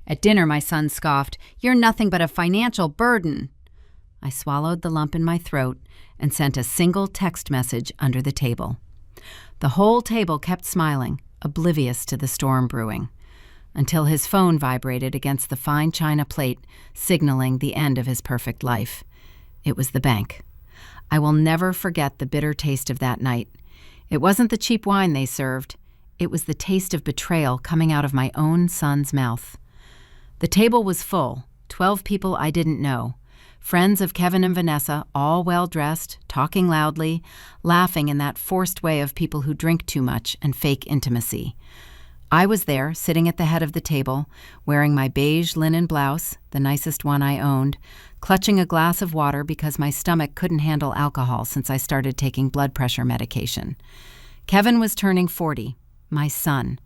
At dinner, my son scoffed, "You're nothing but a financial burden." I swallowed the lump in my throat and sent a single text message under the table. The whole table kept smiling, oblivious to the storm brewing, until his phone vibrated against the fine china plate, signaling the end of his perfect life. It was the bank. I will never forget the bitter taste of that night. It wasn't the cheap wine they served. It was the taste of betrayal coming out of my own son's mouth. The table was full, 12 people I didn't know. Friends of Kevin and Vanessa, all well-dressed, talking loudly, laughing in that forced way of people who drink too much and fake intimacy. I was there, sitting at the head of the table, wearing my beige linen blouse, the nicest one I owned, clutching a glass of water because my stomach couldn't handle alcohol since I started taking blood pressure medication. Kevin was turning 40, my son,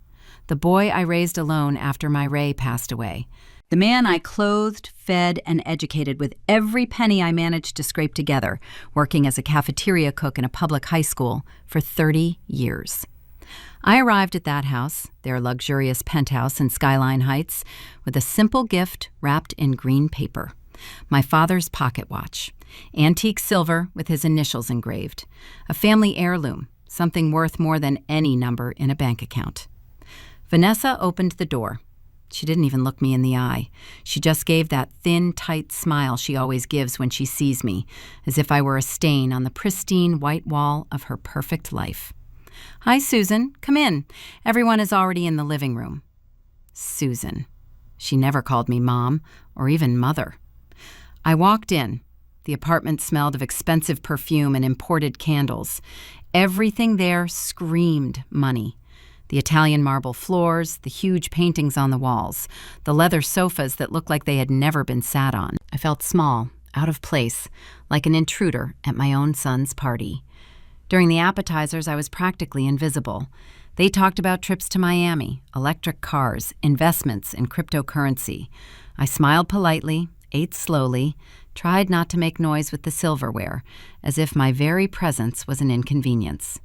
the boy I raised alone after my Rae passed away. The man I clothed, fed, and educated with every penny I managed to scrape together, working as a cafeteria cook in a public high school for 30 years. I arrived at that house, their luxurious penthouse in Skyline Heights, with a simple gift wrapped in green paper. My father's pocket watch, antique silver with his initials engraved, a family heirloom, something worth more than any number in a bank account. Vanessa opened the door. She didn't even look me in the eye. She just gave that thin, tight smile she always gives when she sees me, as if I were a stain on the pristine white wall of her perfect life. "Hi, Susan. Come in. Everyone is already in the living room." Susan. She never called me Mom or even Mother. I walked in. The apartment smelled of expensive perfume and imported candles. Everything there screamed money. The Italian marble floors, the huge paintings on the walls, the leather sofas that looked like they had never been sat on. I felt small, out of place, like an intruder at my own son's party. During the appetizers, I was practically invisible. They talked about trips to Miami, electric cars, investments in cryptocurrency. I smiled politely, ate slowly, tried not to make noise with the silverware, as if my very presence was an inconvenience.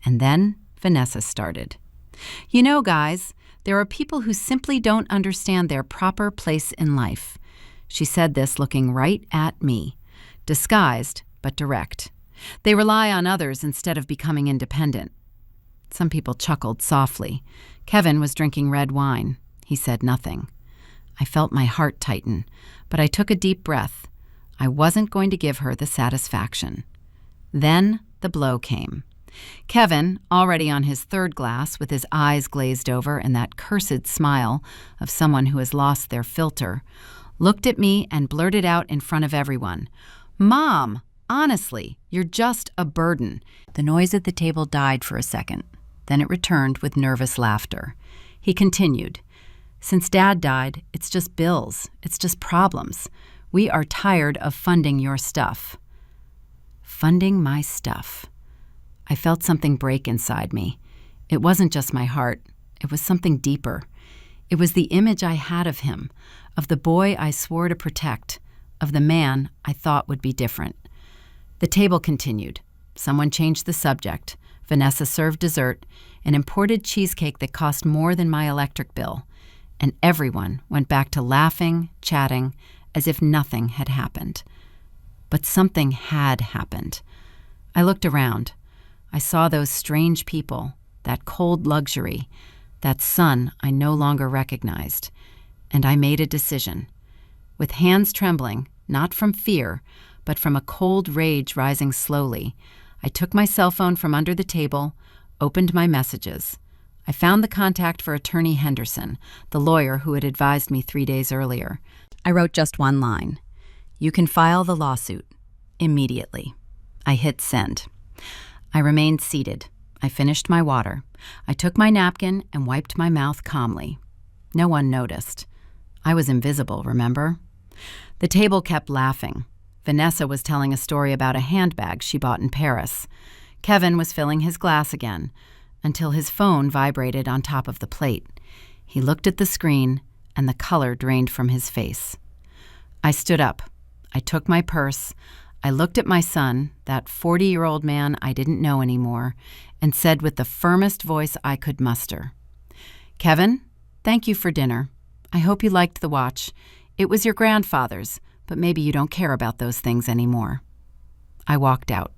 And then Vanessa started. "You know, guys, there are people who simply don't understand their proper place in life." She said this looking right at me, disguised but direct. "They rely on others instead of becoming independent." Some people chuckled softly. Kevin was drinking red wine. He said nothing. I felt my heart tighten, but I took a deep breath. I wasn't going to give her the satisfaction. Then the blow came. Kevin, already on his third glass with his eyes glazed over and that cursed smile of someone who has lost their filter, looked at me and blurted out in front of everyone, "Mom, honestly, you're just a burden." The noise at the table died for a second. Then it returned with nervous laughter. He continued, "Since Dad died, it's just bills. It's just problems. We are tired of funding your stuff." Funding my stuff. I felt something break inside me. It wasn't just my heart. It was something deeper. It was the image I had of him, of the boy I swore to protect, of the man I thought would be different. The table continued. Someone changed the subject. Vanessa served dessert, an imported cheesecake that cost more than my electric bill, and everyone went back to laughing, chatting, as if nothing had happened. But something had happened. I looked around. I saw those strange people, that cold luxury, that son I no longer recognized, and I made a decision. With hands trembling, not from fear, but from a cold rage rising slowly, I took my cell phone from under the table, opened my messages. I found the contact for Attorney Henderson, the lawyer who had advised me 3 days earlier. I wrote just one line. "You can file the lawsuit immediately." I hit send. I remained seated. I finished my water. I took my napkin and wiped my mouth calmly. No one noticed. I was invisible, remember? The table kept laughing. Vanessa was telling a story about a handbag she bought in Paris. Kevin was filling his glass again, until his phone vibrated on top of the plate. He looked at the screen, and the color drained from his face. I stood up. I took my purse. I looked at my son, that 40-year-old man I didn't know anymore, and said with the firmest voice I could muster, "Kevin, thank you for dinner. I hope you liked the watch. It was your grandfather's, but maybe you don't care about those things anymore." I walked out.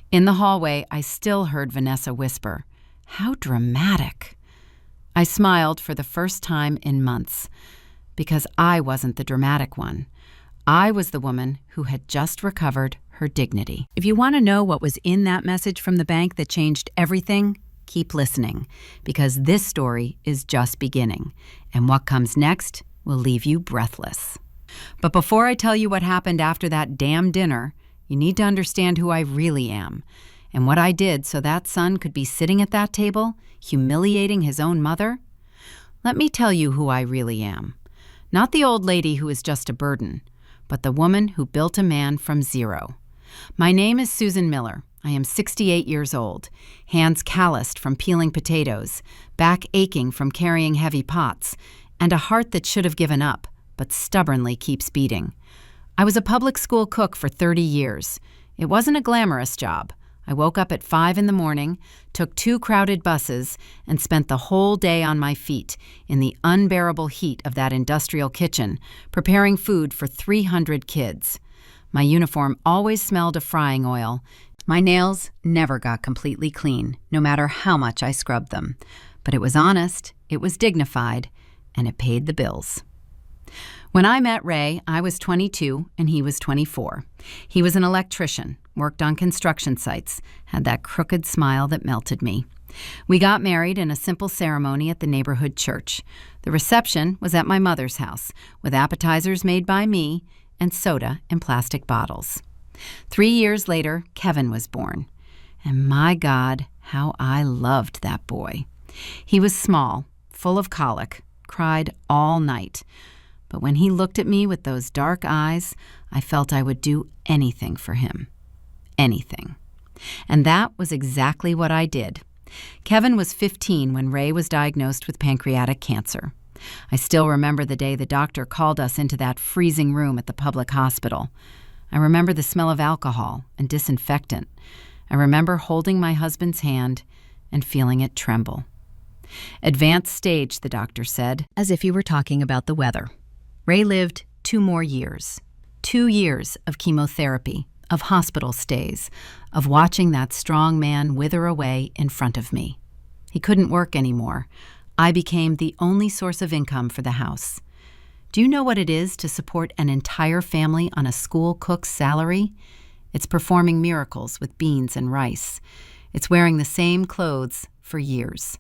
In the hallway, I still heard Vanessa whisper, "How dramatic." I smiled for the first time in months, because I wasn't the dramatic one. I was the woman who had just recovered her dignity. If you want to know what was in that message from the bank that changed everything, keep listening, because this story is just beginning, and what comes next will leave you breathless. But before I tell you what happened after that damn dinner, you need to understand who I really am, and what I did so that son could be sitting at that table, humiliating his own mother. Let me tell you who I really am. Not the old lady who is just a burden, but the woman who built a man from zero. My name is Susan Miller. I am 68 years old, hands calloused from peeling potatoes, back aching from carrying heavy pots, and a heart that should have given up, but stubbornly keeps beating. I was a public school cook for 30 years. It wasn't a glamorous job. I woke up at 5 in the morning, took 2 crowded buses, and spent the whole day on my feet in the unbearable heat of that industrial kitchen, preparing food for 300 kids. My uniform always smelled of frying oil. My nails never got completely clean, no matter how much I scrubbed them. But it was honest, it was dignified, and it paid the bills. When I met Ray, I was 22 and he was 24. He was an electrician, worked on construction sites, had that crooked smile that melted me. We got married in a simple ceremony at the neighborhood church. The reception was at my mother's house, with appetizers made by me and soda in plastic bottles. 3 years later, Kevin was born. And my God, how I loved that boy. He was small, full of colic, cried all night. But when he looked at me with those dark eyes, I felt I would do anything for him. Anything. And that was exactly what I did. Kevin was 15 when Ray was diagnosed with pancreatic cancer. I still remember the day the doctor called us into that freezing room at the public hospital. I remember the smell of alcohol and disinfectant. I remember holding my husband's hand and feeling it tremble. "Advanced stage," the doctor said, as if he were talking about the weather. Ray lived 2 more years. 2 years of chemotherapy, of hospital stays, of watching that strong man wither away in front of me. He couldn't work anymore. I became the only source of income for the house. Do you know what it is to support an entire family on a school cook's salary? It's performing miracles with beans and rice. It's wearing the same clothes for years.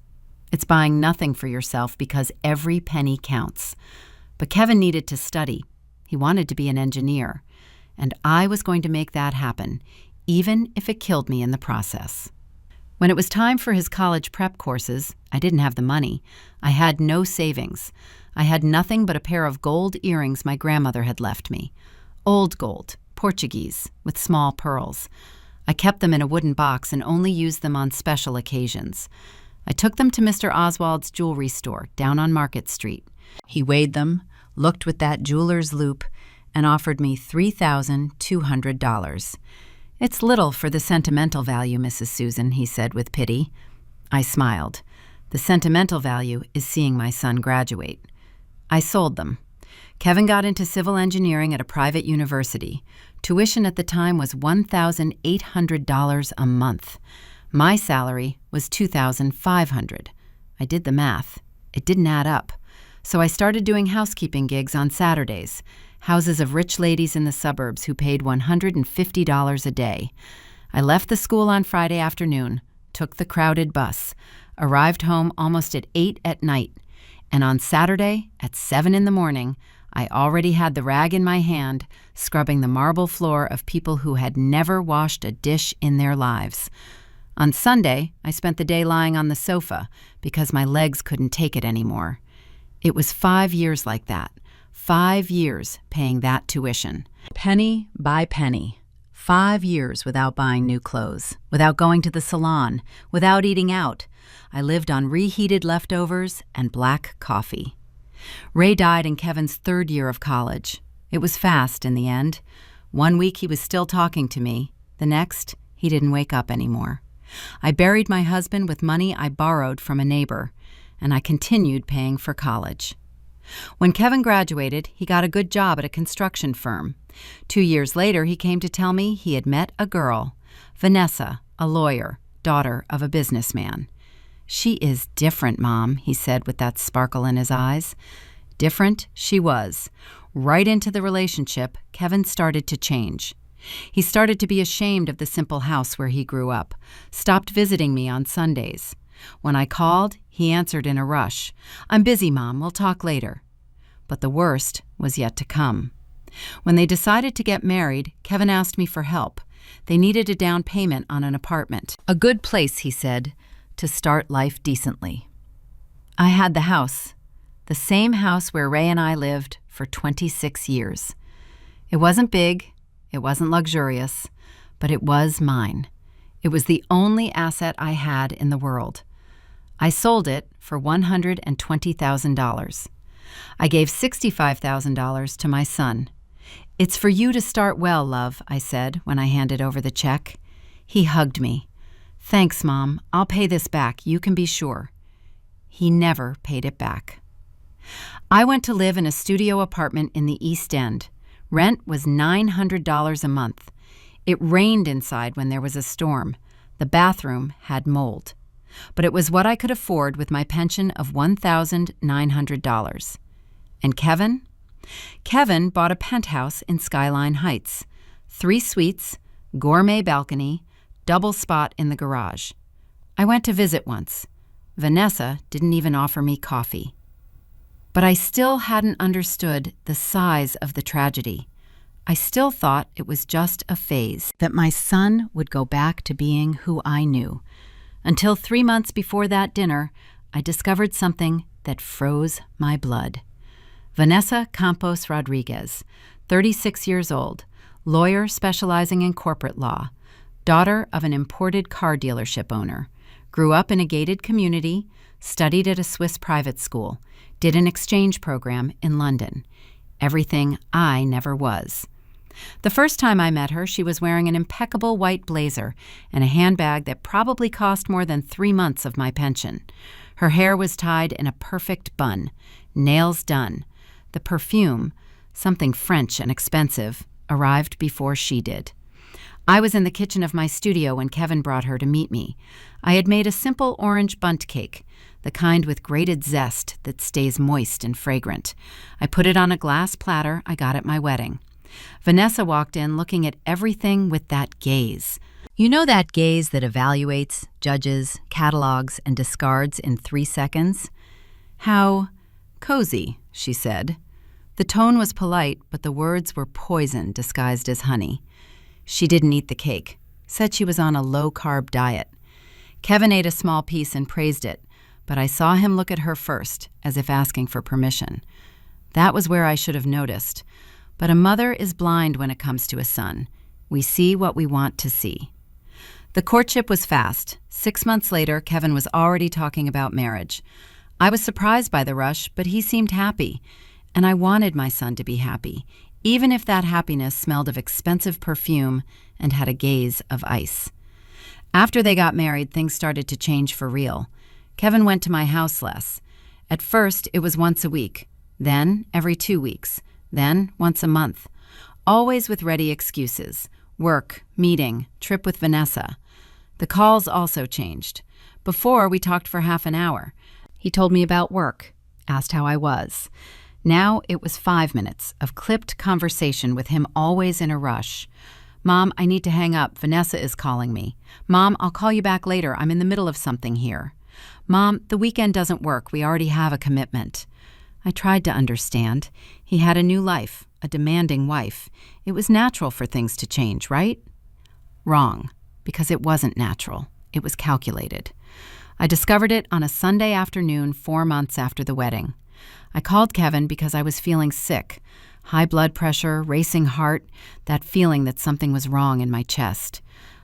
It's buying nothing for yourself because every penny counts. But Kevin needed to study. He wanted to be an engineer. And I was going to make that happen, even if it killed me in the process. When it was time for his college prep courses, I didn't have the money. I had no savings. I had nothing but a pair of gold earrings my grandmother had left me. Old gold, Portuguese, with small pearls. I kept them in a wooden box and only used them on special occasions. I took them to Mr. Oswald's jewelry store down on Market Street. He weighed them, looked with that jeweler's loupe, and offered me $3,200. "It's little for the sentimental value, Mrs. Susan," he said with pity. I smiled. The sentimental value is seeing my son graduate. I sold them. Kevin got into civil engineering at a private university. Tuition at the time was $1,800 a month. My salary was $2,500. I did the math. It didn't add up. So I started doing housekeeping gigs on Saturdays, houses of rich ladies in the suburbs who paid $150 a day. I left the school on Friday afternoon, took the crowded bus, arrived home almost at 8 at night, and on Saturday at 7 in the morning, I already had the rag in my hand, scrubbing the marble floor of people who had never washed a dish in their lives. On Sunday, I spent the day lying on the sofa because my legs couldn't take it anymore. It was 5 years like that. 5 years paying that tuition. Penny by penny. 5 years without buying new clothes, without going to the salon, without eating out. I lived on reheated leftovers and black coffee. Ray died in Kevin's 3rd year of college. It was fast in the end. 1 week he was still talking to me. The next, he didn't wake up anymore. I buried my husband with money I borrowed from a neighbor, and I continued paying for college. When Kevin graduated, he got a good job at a construction firm. 2 years later, he came to tell me he had met a girl, Vanessa, a lawyer, daughter of a businessman. "She is different, Mom," he said with that sparkle in his eyes. Different she was. Right into the relationship, Kevin started to change. He started to be ashamed of the simple house where he grew up, stopped visiting me on Sundays. When I called, he answered in a rush. "I'm busy, Mom, we'll talk later." But the worst was yet to come. When they decided to get married, Kevin asked me for help. They needed a down payment on an apartment. A good place, he said, to start life decently. I had the house, the same house where Ray and I lived for 26 years. It wasn't big, it wasn't luxurious, but it was mine. It was the only asset I had in the world. I sold it for $120,000. I gave $65,000 to my son. "It's for you to start well, love," I said when I handed over the check. He hugged me. "Thanks, Mom. I'll pay this back, you can be sure." He never paid it back. I went to live in a studio apartment in the East End. Rent was $900 a month. It rained inside when there was a storm. The bathroom had mold. But it was what I could afford with my pension of $1,900. And Kevin? Kevin bought a penthouse in Skyline Heights. 3 suites, gourmet balcony, double spot in the garage. I went to visit once. Vanessa didn't even offer me coffee. But I still hadn't understood the size of the tragedy. I still thought it was just a phase, that my son would go back to being who I knew. Until 3 months before that dinner, I discovered something that froze my blood. Vanessa Campos Rodriguez, 36 years old, lawyer specializing in corporate law, daughter of an imported car dealership owner, grew up in a gated community, studied at a Swiss private school, did an exchange program in London. Everything I never was. The first time I met her, she was wearing an impeccable white blazer and a handbag that probably cost more than 3 months of my pension. Her hair was tied in a perfect bun, nails done. The perfume, something French and expensive, arrived before she did. I was in the kitchen of my studio when Kevin brought her to meet me. I had made a simple orange bundt cake, the kind with grated zest that stays moist and fragrant. I put it on a glass platter I got at my wedding. Vanessa walked in looking at everything with that gaze. You know that gaze that evaluates, judges, catalogs, and discards in 3 seconds? "How cozy," she said. The tone was polite, but the words were poison disguised as honey. She didn't eat the cake, said she was on a low-carb diet. Kevin ate a small piece and praised it, but I saw him look at her first, as if asking for permission. That was where I should have noticed. But a mother is blind when it comes to a son. We see what we want to see. The courtship was fast. 6 months later, Kevin was already talking about marriage. I was surprised by the rush, but he seemed happy. And I wanted my son to be happy, even if that happiness smelled of expensive perfume and had a gaze of ice. After they got married, things started to change for real. Kevin went to my house less. At first, it was once a week, then every 2 weeks. Then once a month, always with ready excuses: work, meeting, trip with Vanessa. The calls also changed. Before, we talked for half an hour. He told me about work, asked how I was. Now it was 5 minutes of clipped conversation with him always in a rush. "Mom, I need to hang up. Vanessa is calling me." "Mom, I'll call you back later. I'm in the middle of something here." "Mom, the weekend doesn't work. We already have a commitment." I tried to understand. He had a new life, a demanding wife. It was natural for things to change, right? Wrong, because it wasn't natural. It was calculated. I discovered it on a Sunday afternoon 4 months after the wedding. I called Kevin because I was feeling sick. High blood pressure, racing heart, that feeling that something was wrong in my chest.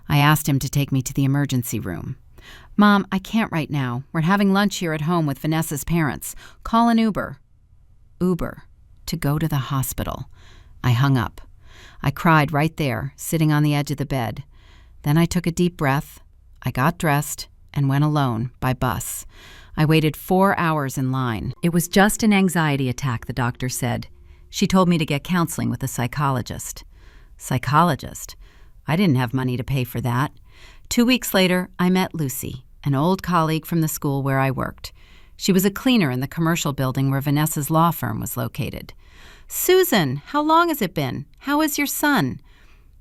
I asked him to take me to the emergency room. "Mom, I can't right now. We're having lunch here at home with Vanessa's parents. Call an Uber." Uber, to go to the hospital. I hung up. I cried right there, sitting on the edge of the bed. Then I took a deep breath, I got dressed, and went alone by bus. I waited 4 hours in line. It was just an anxiety attack, the doctor said. She told me to get counseling with a psychologist. Psychologist? I didn't have money to pay for that. 2 weeks later, I met Lucy, an old colleague from the school where I worked. She was a cleaner in the commercial building where Vanessa's law firm was located. "Susan, how long has it been? How is your son?"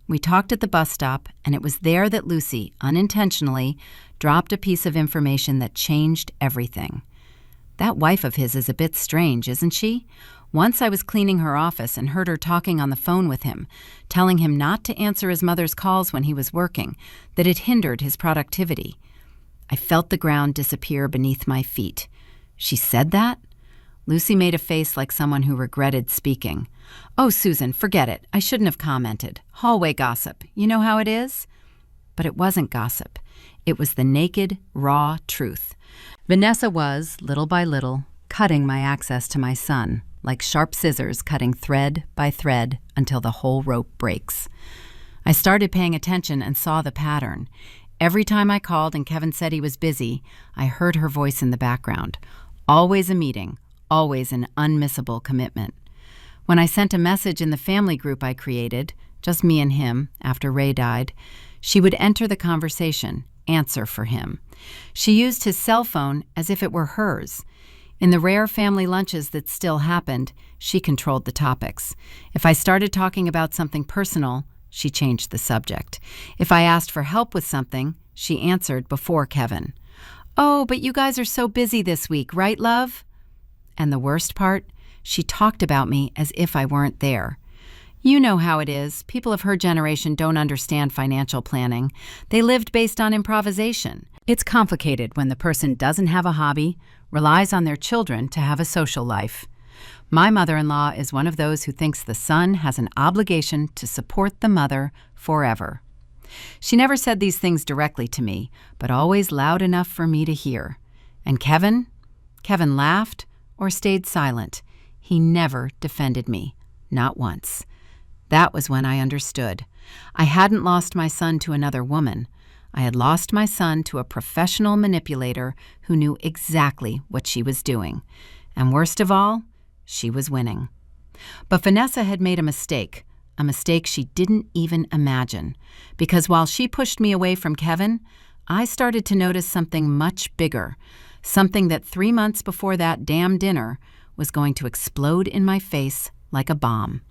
We talked at the bus stop, and it was there that Lucy, unintentionally, dropped a piece of information that changed everything. That wife of his is a bit strange, isn't she? Once I was cleaning her office and heard her talking on the phone with him, telling him not to answer his mother's calls when he was working, that it hindered his productivity. I felt the ground disappear beneath my feet. She said that? Lucy made a face like someone who regretted speaking. "Oh, Susan, forget it. I shouldn't have commented. Hallway gossip. You know how it is?" But it wasn't gossip. It was the naked, raw truth. Vanessa was, little by little, cutting my access to my son, like sharp scissors cutting thread by thread until the whole rope breaks. I started paying attention and saw the pattern. Every time I called and Kevin said he was busy, I heard her voice in the background. Always a meeting, always an unmissable commitment. When I sent a message in the family group I created, just me and him, after Ray died, she would enter the conversation, answer for him. She used his cell phone as if it were hers. In the rare family lunches that still happened, she controlled the topics. If I started talking about something personal, she changed the subject. If I asked for help with something, she answered before Kevin. "Oh, but you guys are so busy this week, right, love?" And the worst part, she talked about me as if I weren't there. You know how it is. People of her generation don't understand financial planning. They lived based on improvisation. It's complicated when the person doesn't have a hobby, relies on their children to have a social life. My mother-in-law is one of those who thinks the son has an obligation to support the mother forever. She never said these things directly to me, but always loud enough for me to hear. And Kevin? Kevin laughed or stayed silent. He never defended me, not once. That was when I understood. I hadn't lost my son to another woman. I had lost my son to a professional manipulator who knew exactly what she was doing. And worst of all, she was winning. But Vanessa had made a mistake she didn't even imagine. Because while she pushed me away from Kevin, I started to notice something much bigger, something that 3 months before that damn dinner was going to explode in my face like a bomb.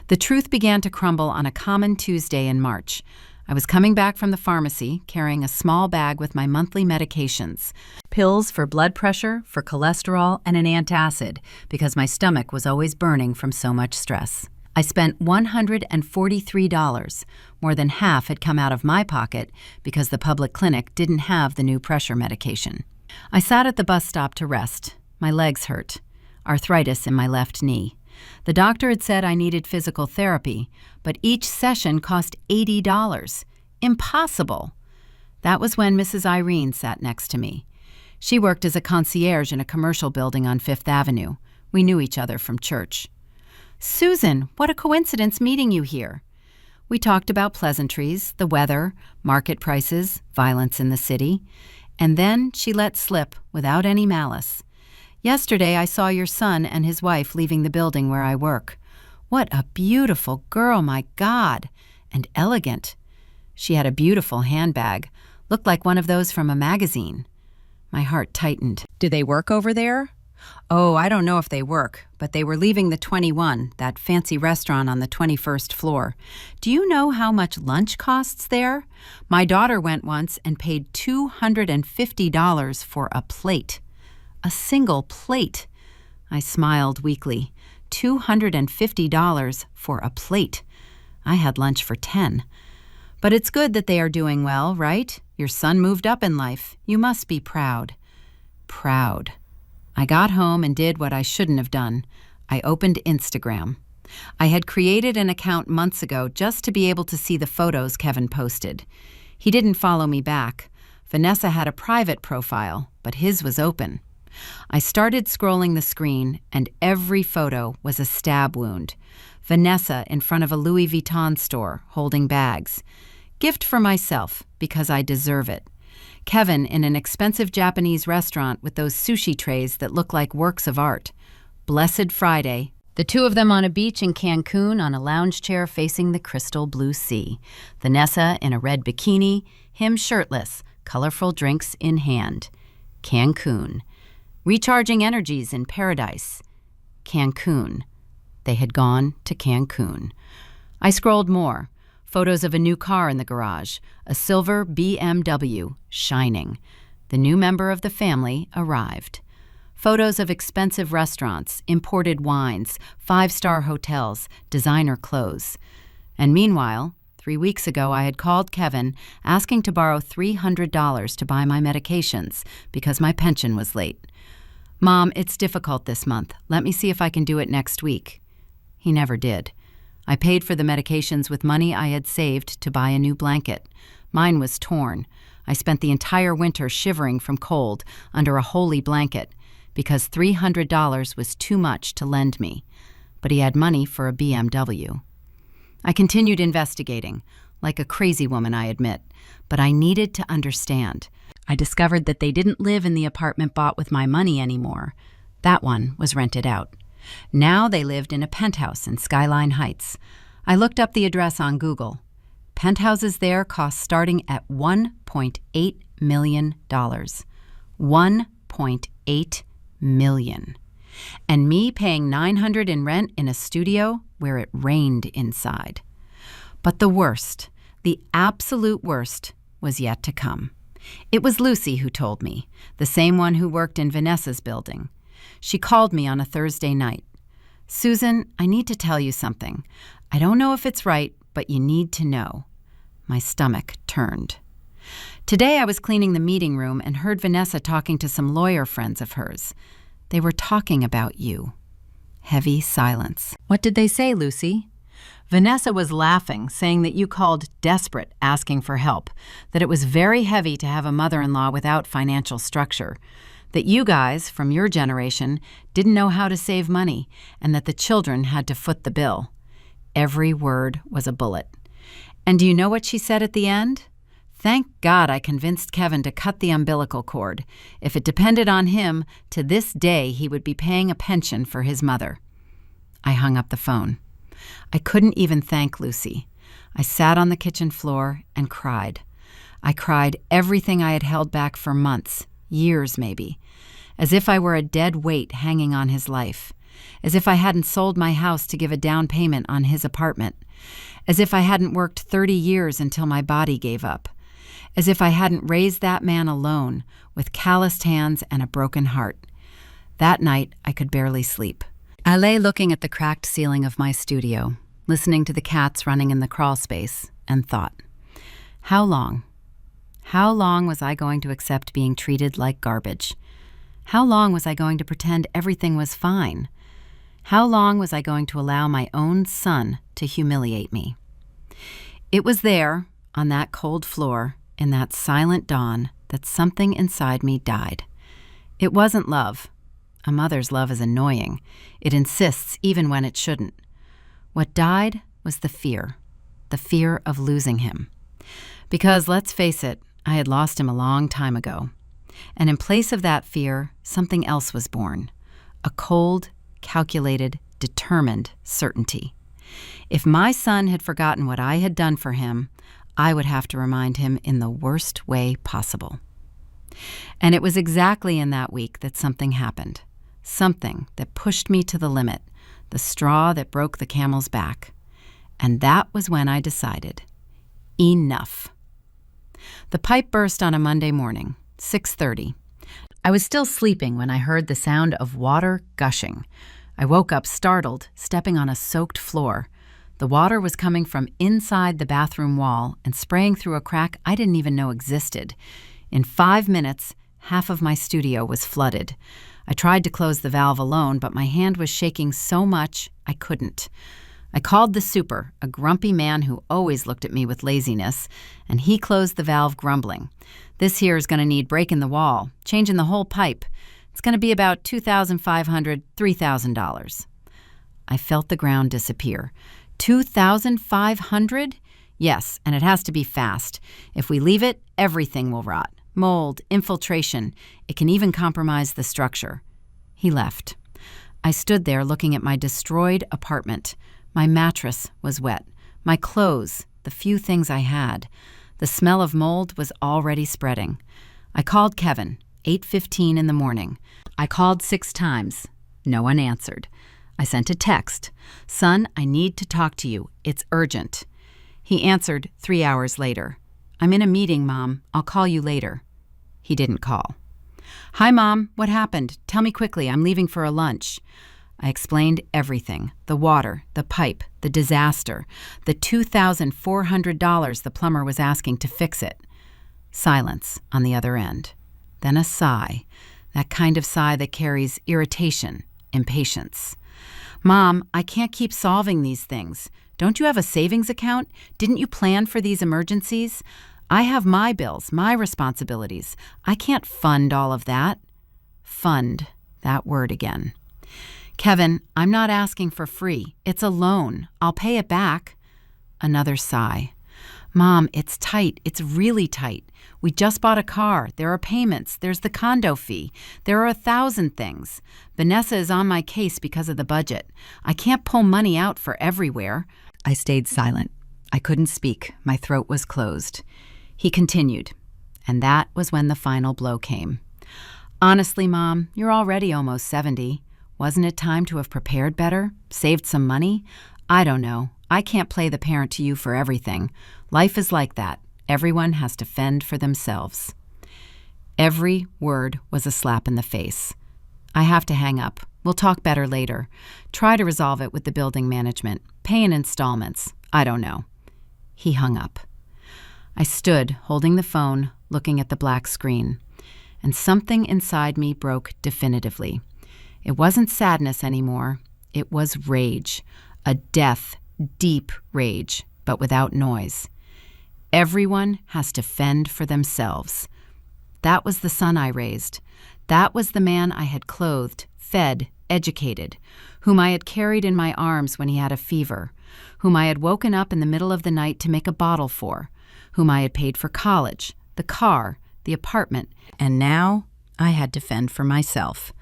The truth began to crumble on a common Tuesday in March. I was coming back from the pharmacy, carrying a small bag with my monthly medications, pills for blood pressure, for cholesterol, and an antacid, because my stomach was always burning from so much stress. I spent $143. More than half had come out of my pocket because the public clinic didn't have the new pressure medication. I sat at the bus stop to rest. My legs hurt. Arthritis in my left knee. The doctor had said I needed physical therapy, but each session cost $80. Impossible. That was when Mrs. Irene sat next to me. She worked as a concierge in a commercial building on Fifth Avenue. We knew each other from church. "Susan, what a coincidence meeting you here." We talked about pleasantries, the weather, market prices, violence in the city. And then she let slip, without any malice. "Yesterday I saw your son and his wife leaving the building where I work. What a beautiful girl, my God! And elegant. She had a beautiful handbag, looked like one of those from a magazine." My heart tightened. "Do they work over there?" "Oh, I don't know if they work, but they were leaving the 21, that fancy restaurant on the 21st floor. Do you know how much lunch costs there? My daughter went once and paid $250 for a plate. A single plate." I smiled weakly. $250 for a plate. I had lunch for 10. "But it's good that they are doing well, right? Your son moved up in life. You must be proud." Proud. I got home and did what I shouldn't have done. I opened Instagram. I had created an account months ago just to be able to see the photos Kevin posted. He didn't follow me back. Vanessa had a private profile, but his was open. I started scrolling the screen, and every photo was a stab wound. Vanessa in front of a Louis Vuitton store, holding bags. Gift for myself, because I deserve it. Kevin in an expensive Japanese restaurant with those sushi trays that look like works of art. Blessed Friday. The two of them on a beach in Cancun on a lounge chair facing the crystal blue sea. Vanessa in a red bikini, him shirtless, colorful drinks in hand. Cancun. Recharging energies in paradise. Cancun. They had gone to Cancun. I scrolled more. Photos of a new car in the garage, a silver BMW, shining. The new member of the family arrived. Photos of expensive restaurants, imported wines, 5-star hotels, designer clothes. And meanwhile, 3 weeks ago I had called Kevin asking to borrow $300 to buy my medications because my pension was late. "Mom, it's difficult this month. Let me see if I can do it next week." He never did. I paid for the medications with money I had saved to buy a new blanket. Mine was torn. I spent the entire winter shivering from cold under a holey blanket because $300 was too much to lend me. But he had money for a BMW. I continued investigating, like a crazy woman, I admit, but I needed to understand. I discovered that they didn't live in the apartment bought with my money anymore. That one was rented out. Now they lived in a penthouse in Skyline Heights. I looked up the address on Google. Penthouses there cost starting at $1.8 million. $1.8 million. And me paying $900 in rent in a studio where it rained inside. But the worst, the absolute worst, was yet to come. It was Lucy who told me, the same one who worked in Vanessa's building. She called me on a Thursday night. "Susan, I need to tell you something. I don't know if it's right, but you need to know." My stomach turned. Today I was cleaning the meeting room and heard Vanessa talking to some lawyer friends of hers. They were talking about you. Heavy silence. "What did they say, Lucy?" "Vanessa was laughing, saying that you called desperate, asking for help, that it was very heavy to have a mother-in-law without financial structure, that you guys, from your generation, didn't know how to save money, and that the children had to foot the bill." Every word was a bullet. And do you know what she said at the end? "Thank God I convinced Kevin to cut the umbilical cord. If it depended on him, to this day he would be paying a pension for his mother." I hung up the phone. I couldn't even thank Lucy. I sat on the kitchen floor and cried. I cried everything I had held back for months, years maybe, as if I were a dead weight hanging on his life, as if I hadn't sold my house to give a down payment on his apartment, as if I hadn't worked 30 years until my body gave up, as if I hadn't raised that man alone with calloused hands and a broken heart. That night, I could barely sleep. I lay looking at the cracked ceiling of my studio, listening to the cats running in the crawl space, and thought, how long? How long was I going to accept being treated like garbage? How long was I going to pretend everything was fine? How long was I going to allow my own son to humiliate me? It was there, on that cold floor, in that silent dawn, that something inside me died. It wasn't love. A mother's love is annoying. It insists even when it shouldn't. What died was the fear of losing him. Because, let's face it, I had lost him a long time ago. And in place of that fear, something else was born. A cold, calculated, determined certainty. If my son had forgotten what I had done for him, I would have to remind him in the worst way possible. And it was exactly in that week that something happened. Something that pushed me to the limit, the straw that broke the camel's back. And that was when I decided, enough. The pipe burst on a Monday morning, 6:30. I was still sleeping when I heard the sound of water gushing. I woke up startled, stepping on a soaked floor. The water was coming from inside the bathroom wall and spraying through a crack I didn't even know existed. In 5 minutes, half of my studio was flooded. I tried to close the valve alone, but my hand was shaking so much I couldn't. I called the super, a grumpy man who always looked at me with laziness, and he closed the valve grumbling. "This here is going to need breaking the wall, changing the whole pipe. It's going to be about $2,500, $3,000. I felt the ground disappear. $2,500? Yes, and it has to be fast. If we leave it, everything will rot. mold, infiltration. It can even compromise the structure. He left. I stood there looking at my destroyed apartment. My mattress was wet. My clothes, the few things I had. The smell of mold was already spreading. I called Kevin, 8:15 in the morning. I called 6 times. No one answered. I sent a text. "Son, I need to talk to you. It's urgent." He answered 3 hours later. "I'm in a meeting, Mom. I'll call you later." He didn't call. "Hi, Mom. What happened? Tell me quickly. I'm leaving for a lunch." I explained everything. The water, the pipe, the disaster, the $2,400 the plumber was asking to fix it. Silence on the other end. Then a sigh. That kind of sigh that carries irritation, impatience. "Mom, I can't keep solving these things. Don't you have a savings account? Didn't you plan for these emergencies? I have my bills, my responsibilities. I can't fund all of that." Fund, that word again. "Kevin, I'm not asking for free. It's a loan. I'll pay it back." Another sigh. "Mom, it's tight. It's really tight. We just bought a car. There are payments. There's the condo fee. There are 1,000 things. Vanessa is on my case because of the budget. I can't pull money out for everywhere." I stayed silent. I couldn't speak. My throat was closed. He continued, and that was when the final blow came. "Honestly, Mom, you're already almost 70. Wasn't it time to have prepared better? Saved some money? I don't know. I can't play the parent to you for everything. Life is like that. Everyone has to fend for themselves." Every word was a slap in the face. "I have to hang up. We'll talk better later. Try to resolve it with the building management. Pay in installments. I don't know." He hung up. I stood, holding the phone, looking at the black screen. And something inside me broke definitively. It wasn't sadness anymore. It was rage. A death, deep rage, but without noise. Everyone has to fend for themselves. That was the son I raised. That was the man I had clothed, fed, educated, whom I had carried in my arms when he had a fever, whom I had woken up in the middle of the night to make a bottle for, whom I had paid for college, the car, the apartment, and now I had to fend for myself.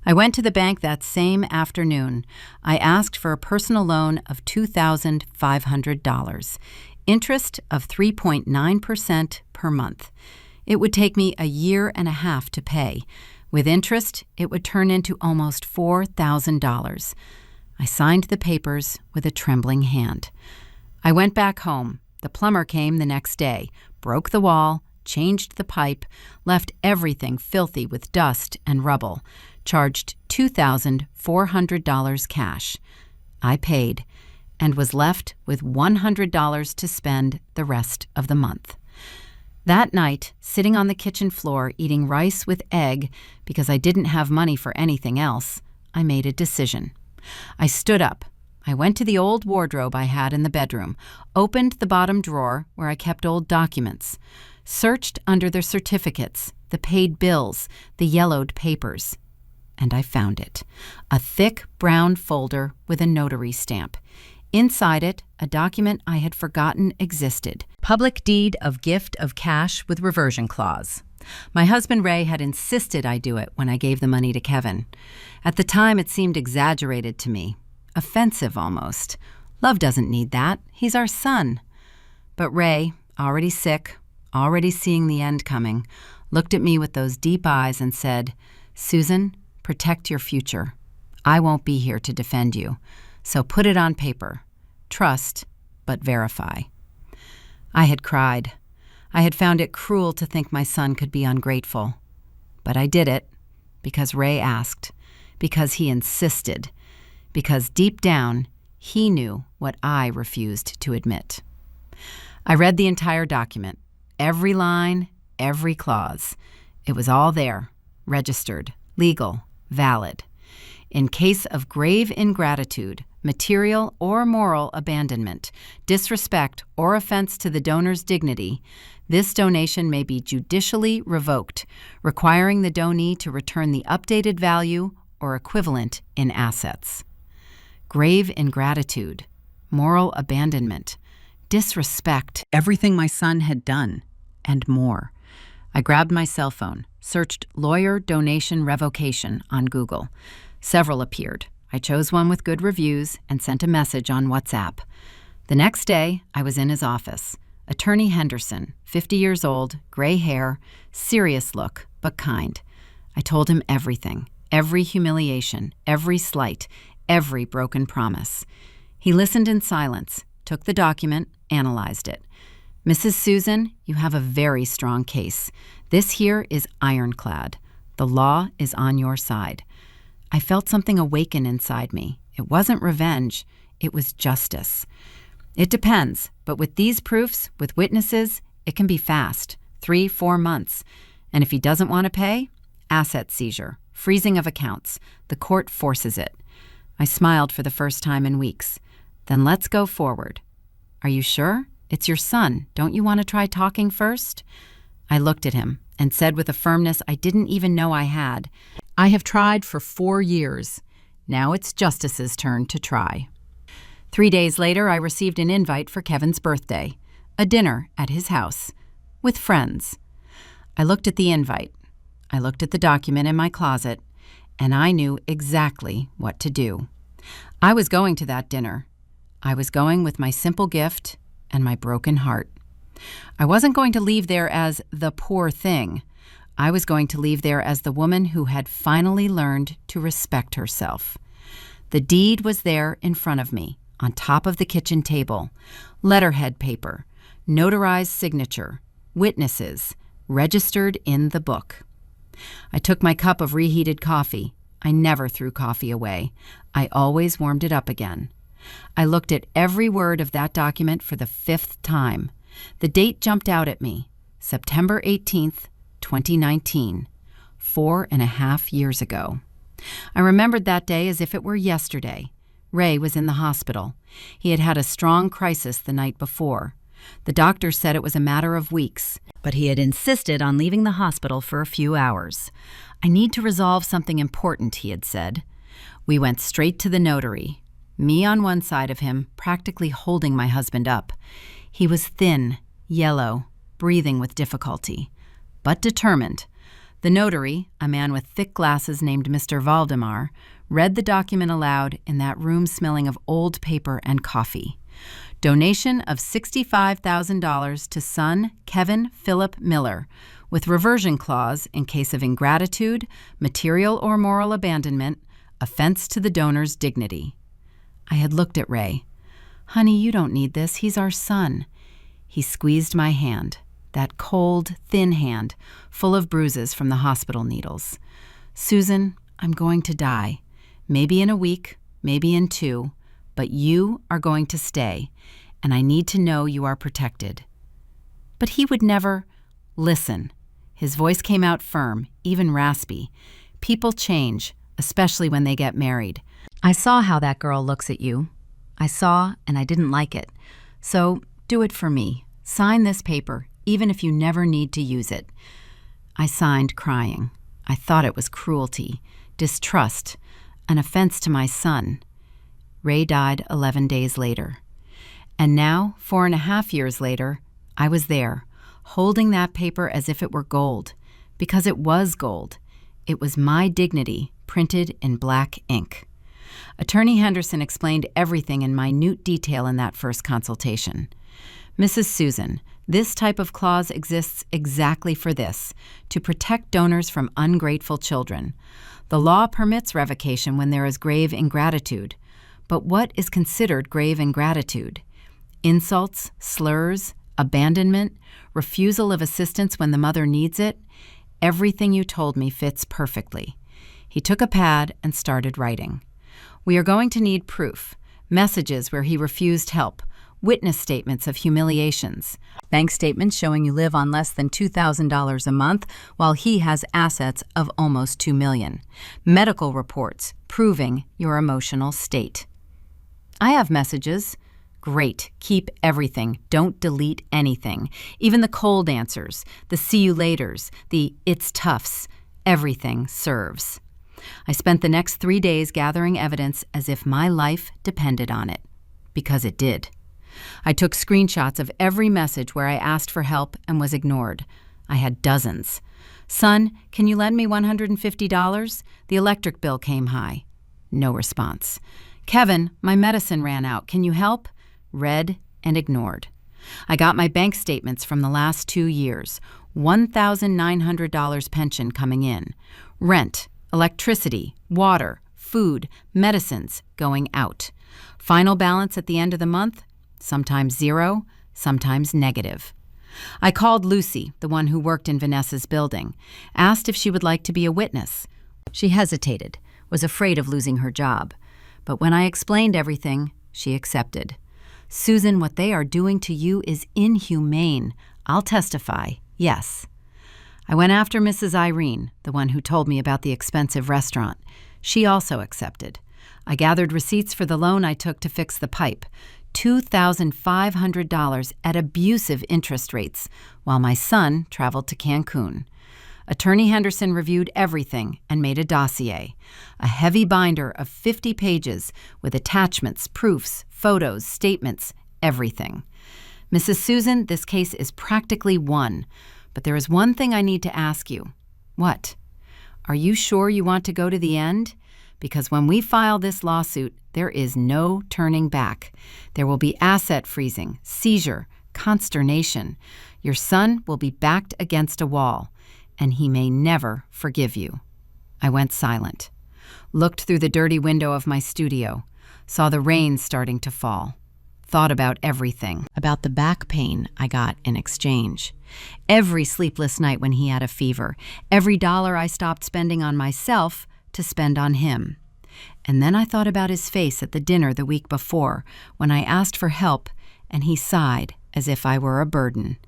I went to the bank that same afternoon. I asked for a personal loan of $2,500, interest of 3.9% per month. It would take me a year and a half to pay. With interest, it would turn into almost $4,000. I signed the papers with a trembling hand. I went back home. The plumber came the next day, broke the wall, changed the pipe, left everything filthy with dust and rubble, charged $2,400 cash. I paid, and was left with $100 to spend the rest of the month. That night, sitting on the kitchen floor eating rice with egg because I didn't have money for anything else, I made a decision. I stood up. I went to the old wardrobe I had in the bedroom, opened the bottom drawer where I kept old documents, searched under the certificates, the paid bills, the yellowed papers, and I found it. A thick brown folder with a notary stamp. Inside it, a document I had forgotten existed. Public deed of gift of cash with reversion clause. My husband Ray had insisted I do it when I gave the money to Kevin. At the time, it seemed exaggerated to me. Offensive almost. Love doesn't need that. He's our son. But Ray, already sick, already seeing the end coming, looked at me with those deep eyes and said, "Susan, protect your future. I won't be here to defend you. So put it on paper. Trust, but verify." I had cried. I had found it cruel to think my son could be ungrateful. But I did it because Ray asked, because he insisted, because deep down he knew what I refused to admit. I read the entire document, every line, every clause. It was all there, registered, legal, valid. In case of grave ingratitude, material or moral abandonment, disrespect, or offense to the donor's dignity, this donation may be judicially revoked, requiring the donee to return the updated value or equivalent in assets. Grave ingratitude, moral abandonment, disrespect, everything my son had done, and more. I grabbed my cell phone, searched lawyer donation revocation on Google. Several appeared. I chose one with good reviews and sent a message on WhatsApp. The next day, I was in his office. Attorney Henderson, 50 years old, gray hair, serious look, but kind. I told him everything, every humiliation, every slight, every broken promise. He listened in silence, took the document, analyzed it. Mrs. Susan, you have a very strong case. This here is ironclad. The law is on your side. I felt something awaken inside me. It wasn't revenge. It was justice. It depends, but with these proofs, with witnesses, it can be fast, 3-4 months. And if he doesn't want to pay, asset seizure, freezing of accounts. The court forces it. I smiled for the first time in weeks. Then let's go forward. Are you sure? It's your son. Don't you want to try talking first? I looked at him and said with a firmness I didn't even know I had, I have tried for 4 years. Now it's Justice's turn to try. 3 days later, I received an invite for Kevin's birthday, a dinner at his house, with friends. I looked at the invite. I looked at the document in my closet, and I knew exactly what to do. I was going to that dinner. I was going with my simple gift and my broken heart. I wasn't going to leave there as the poor thing. I was going to leave there as the woman who had finally learned to respect herself. The deed was there in front of me, on top of the kitchen table, letterhead paper, notarized signature, witnesses, registered in the book. I took my cup of reheated coffee. I never threw coffee away. I always warmed it up again. I looked at every word of that document for the 5th time. The date jumped out at me, September 18th, 2019, 4.5 years ago. I remembered that day as if it were yesterday. Ray was in the hospital. He had had a strong crisis the night before. The doctor said it was a matter of weeks, but he had insisted on leaving the hospital for a few hours. I need to resolve something important, he had said. We went straight to the notary, me on one side of him, practically holding my husband up. He was thin, yellow, breathing with difficulty, but determined. The notary, a man with thick glasses named Mr. Valdemar, read the document aloud in that room smelling of old paper and coffee. Donation of $65,000 to son Kevin Philip Miller, with reversion clause in case of ingratitude, material or moral abandonment, offense to the donor's dignity. I had looked at Ray. Honey, you don't need this. He's our son. He squeezed my hand, that cold, thin hand, full of bruises from the hospital needles. Susan, I'm going to die. Maybe in a week, maybe in 2, but you are going to stay, and I need to know you are protected. But he would never listen. His voice came out firm, even raspy. People change, especially when they get married. I saw how that girl looks at you. I saw, and I didn't like it. So do it for me. Sign this paper, even if you never need to use it. I signed, crying. I thought it was cruelty, distrust, an offense to my son. Ray died 11 days later. And now, 4.5 years later, I was there, holding that paper as if it were gold, because it was gold. It was my dignity printed in black ink. Attorney Henderson explained everything in minute detail in that first consultation. Mrs. Susan, this type of clause exists exactly for this, to protect donors from ungrateful children. The law permits revocation when there is grave ingratitude. But what is considered grave ingratitude? Insults, slurs, abandonment, refusal of assistance when the mother needs it? Everything you told me fits perfectly. He took a pad and started writing. We are going to need proof, messages where he refused help, witness statements of humiliations, bank statements showing you live on less than $2,000 a month while he has assets of almost $2 million, medical reports proving your emotional state. I have messages. Great. Keep everything. Don't delete anything. Even the cold answers, the see you laters, the it's toughs. Everything serves. I spent the next 3 days gathering evidence as if my life depended on it, because it did. I took screenshots of every message where I asked for help and was ignored. I had dozens. Son, can you lend me $150? The electric bill came high. No response. Kevin, my medicine ran out. Can you help? Read and ignored. I got my bank statements from the last 2 years. $1,900 pension coming in. Rent, electricity, water, food, medicines going out. Final balance at the end of the month? Sometimes zero, sometimes negative. I called Lucy, the one who worked in Vanessa's building, asked if she would like to be a witness. She hesitated, was afraid of losing her job. But when I explained everything, she accepted. Susan, what they are doing to you is inhumane. I'll testify, yes. I went after Mrs. Irene, the one who told me about the expensive restaurant. She also accepted. I gathered receipts for the loan I took to fix the pipe, $2,500 at abusive interest rates, while my son traveled to Cancun. Attorney Henderson reviewed everything and made a dossier, a heavy binder of 50 pages with attachments, proofs, photos, statements, everything. Mrs. Susan, this case is practically won, but there is one thing I need to ask you. What? Are you sure you want to go to the end? Because when we file this lawsuit, there is no turning back. There will be asset freezing, seizure, consternation. Your son will be backed against a wall, and he may never forgive you. I went silent, looked through the dirty window of my studio, saw the rain starting to fall, thought about everything, about the back pain I got in exchange, every sleepless night when he had a fever, every dollar I stopped spending on myself to spend on him. And then I thought about his face at the dinner the week before when I asked for help and he sighed as if I were a burden.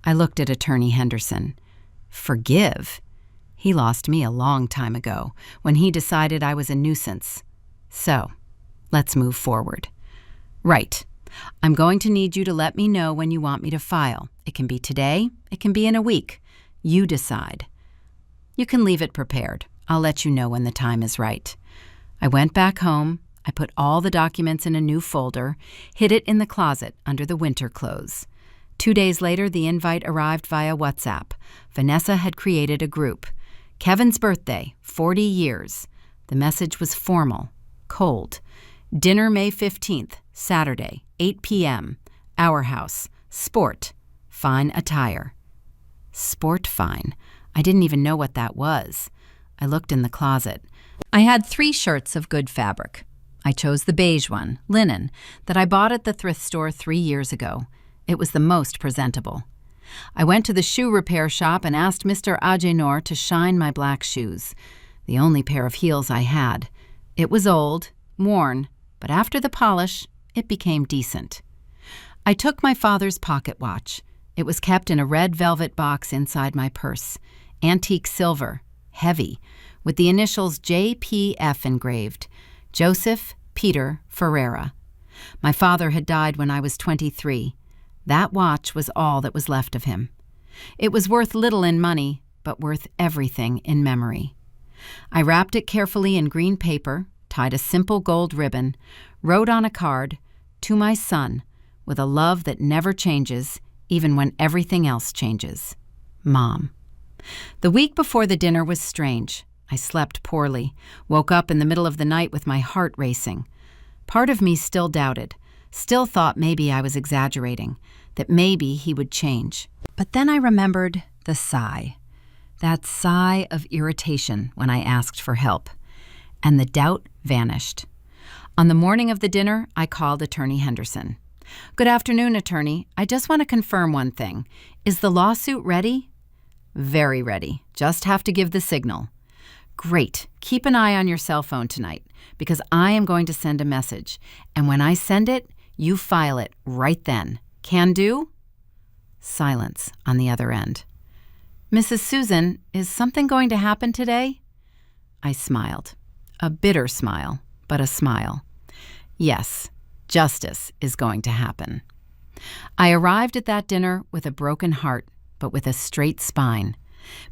I looked at Attorney Henderson. Forgive? He lost me a long time ago when he decided I was a nuisance. So, let's move forward. Right. I'm going to need you to let me know when you want me to file. It can be today, it can be in a week. You decide. You can leave it prepared. I'll let you know when the time is right. I went back home. I put all the documents in a new folder, hid it in the closet under the winter clothes. 2 days later, the invite arrived via WhatsApp. Vanessa had created a group. Kevin's birthday, 40 years. The message was formal, cold. Dinner May 15th, Saturday, 8 p.m. Our house. Sport. Fine attire. Sport fine. I didn't even know what that was. I looked in the closet. I had 3 shirts of good fabric. I chose the beige one, linen, that I bought at the thrift store 3 years ago. It was the most presentable. I went to the shoe repair shop and asked Mr. Agenor to shine my black shoes, the only pair of heels I had. It was old, worn, but after the polish, it became decent. I took my father's pocket watch. It was kept in a red velvet box inside my purse, antique silver, heavy, with the initials JPF engraved, Joseph Peter Ferreira. My father had died when I was 23. That watch was all that was left of him. It was worth little in money, but worth everything in memory. I wrapped it carefully in green paper, tied a simple gold ribbon, wrote on a card, "To my son, with a love that never changes, even when everything else changes. Mom." The week before the dinner was strange. I slept poorly, woke up in the middle of the night with my heart racing. Part of me still doubted, still thought maybe I was exaggerating, that maybe he would change. But then I remembered the sigh, that sigh of irritation when I asked for help, and the doubt vanished. On the morning of the dinner, I called Attorney Henderson. "Good afternoon, Attorney. I just want to confirm one thing. Is the lawsuit ready?" "Very ready. Just have to give the signal." "Great. Keep an eye on your cell phone tonight, because I am going to send a message. And when I send it, you file it right then. Can do?" Silence on the other end. "Mrs. Susan, is something going to happen today?" I smiled. A bitter smile, but a smile. Yes, justice is going to happen. I arrived at that dinner with a broken heart, but with a straight spine,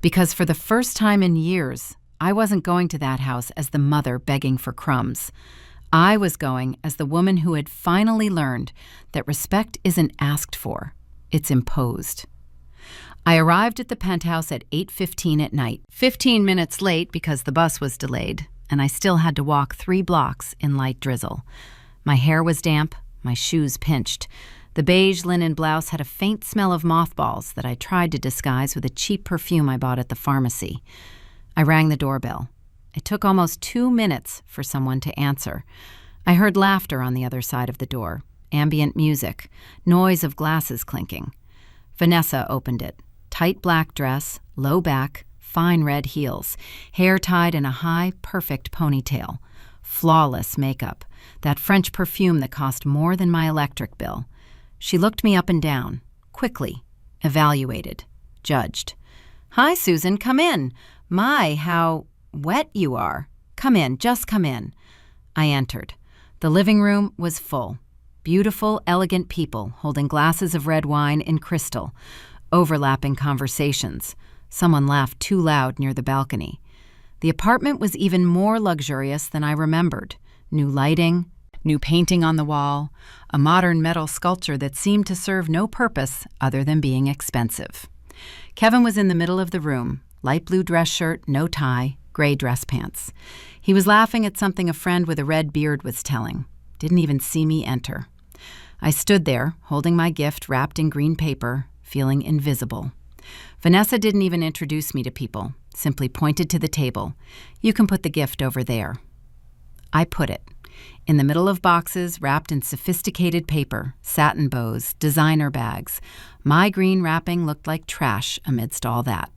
because for the first time in years, I wasn't going to that house as the mother begging for crumbs. I was going as the woman who had finally learned that respect isn't asked for, it's imposed. I arrived at the penthouse at 8:15 at night, 15 minutes late because the bus was delayed, and I still had to walk 3 blocks in light drizzle. My hair was damp, my shoes pinched. The beige linen blouse had a faint smell of mothballs that I tried to disguise with a cheap perfume I bought at the pharmacy. I rang the doorbell. It took almost 2 minutes for someone to answer. I heard laughter on the other side of the door, ambient music, noise of glasses clinking. Vanessa opened it. Tight black dress, low back, fine red heels, hair tied in a high, perfect ponytail. Flawless makeup, that French perfume that cost more than my electric bill. She looked me up and down, quickly, evaluated, judged. "Hi, Susan, come in. My, how wet you are. Come in, just come in." I entered. The living room was full. Beautiful, elegant people holding glasses of red wine in crystal. Overlapping conversations. Someone laughed too loud near the balcony. The apartment was even more luxurious than I remembered. New lighting, new painting on the wall, a modern metal sculpture that seemed to serve no purpose other than being expensive. Kevin was in the middle of the room, light blue dress shirt, no tie, gray dress pants. He was laughing at something a friend with a red beard was telling. Didn't even see me enter. I stood there, holding my gift wrapped in green paper, feeling invisible. Vanessa didn't even introduce me to people, simply pointed to the table. "You can put the gift over there." I put it. In the middle of boxes wrapped in sophisticated paper, satin bows, designer bags. My green wrapping looked like trash amidst all that.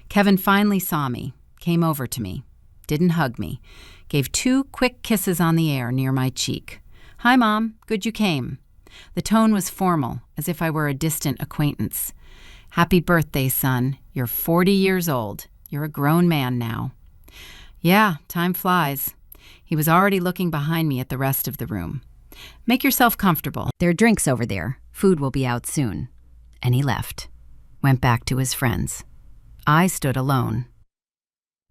Kevin finally saw me, came over to me, didn't hug me, gave 2 quick kisses on the air near my cheek. "Hi, Mom. Good you came." The tone was formal, as if I were a distant acquaintance. "Happy birthday, son. You're 40 years old. You're a grown man now." Yeah, time flies. He was already looking behind me at the rest of the room. "Make yourself comfortable. There are drinks over there. Food will be out soon." And he left. Went back to his friends. I stood alone.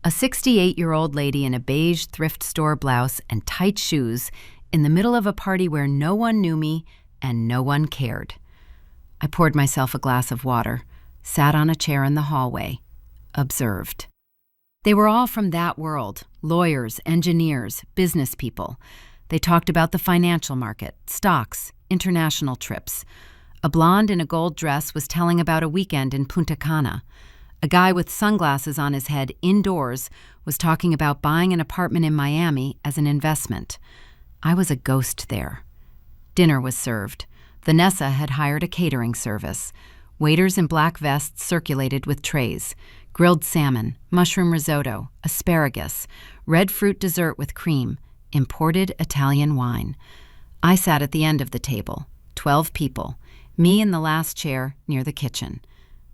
A 68-year-old lady in a beige thrift store blouse and tight shoes in the middle of a party where no one knew me and no one cared. I poured myself a glass of water, sat on a chair in the hallway, observed. They were all from that world, lawyers, engineers, business people. They talked about the financial market, stocks, international trips. A blonde in a gold dress was telling about a weekend in Punta Cana. A guy with sunglasses on his head indoors was talking about buying an apartment in Miami as an investment. I was a ghost there. Dinner was served. Vanessa had hired a catering service. Waiters in black vests circulated with trays. Grilled salmon, mushroom risotto, asparagus, red fruit dessert with cream, imported Italian wine. I sat at the end of the table, 12 people, me in the last chair near the kitchen.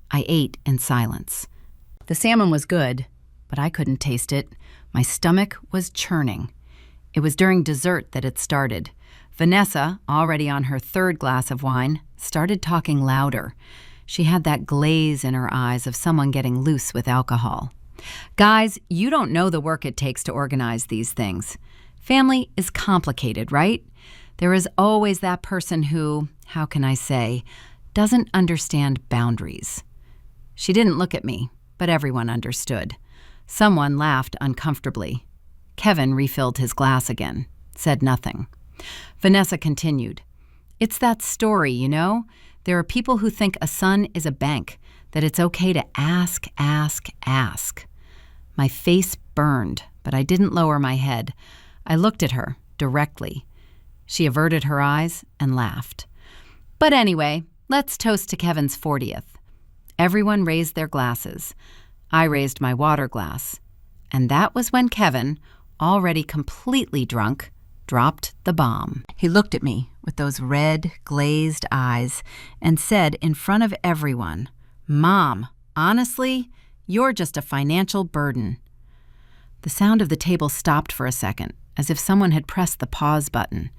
I ate in silence. The salmon was good, but I couldn't taste it. My stomach was churning. It was during dessert that it started. Vanessa, already on her 3rd glass of wine, started talking louder. She had that glaze in her eyes of someone getting loose with alcohol. "Guys, you don't know the work it takes to organize these things. Family is complicated, right? There is always that person who, how can I say, doesn't understand boundaries." She didn't look at me, but everyone understood. Someone laughed uncomfortably. Kevin refilled his glass again, said nothing. Vanessa continued. "It's that story, you know? There are people who think a son is a bank, that it's okay to ask, ask, ask." My face burned, but I didn't lower my head. I looked at her, directly. She averted her eyes and laughed. "But anyway, let's toast to Kevin's 40th. Everyone raised their glasses. I raised my water glass. And that was when Kevin, already completely drunk, dropped the bomb. He looked at me with those red, glazed eyes and said in front of everyone, "Mom, honestly, you're just a financial burden." The sound of the table stopped for a second, as if someone had pressed the pause button.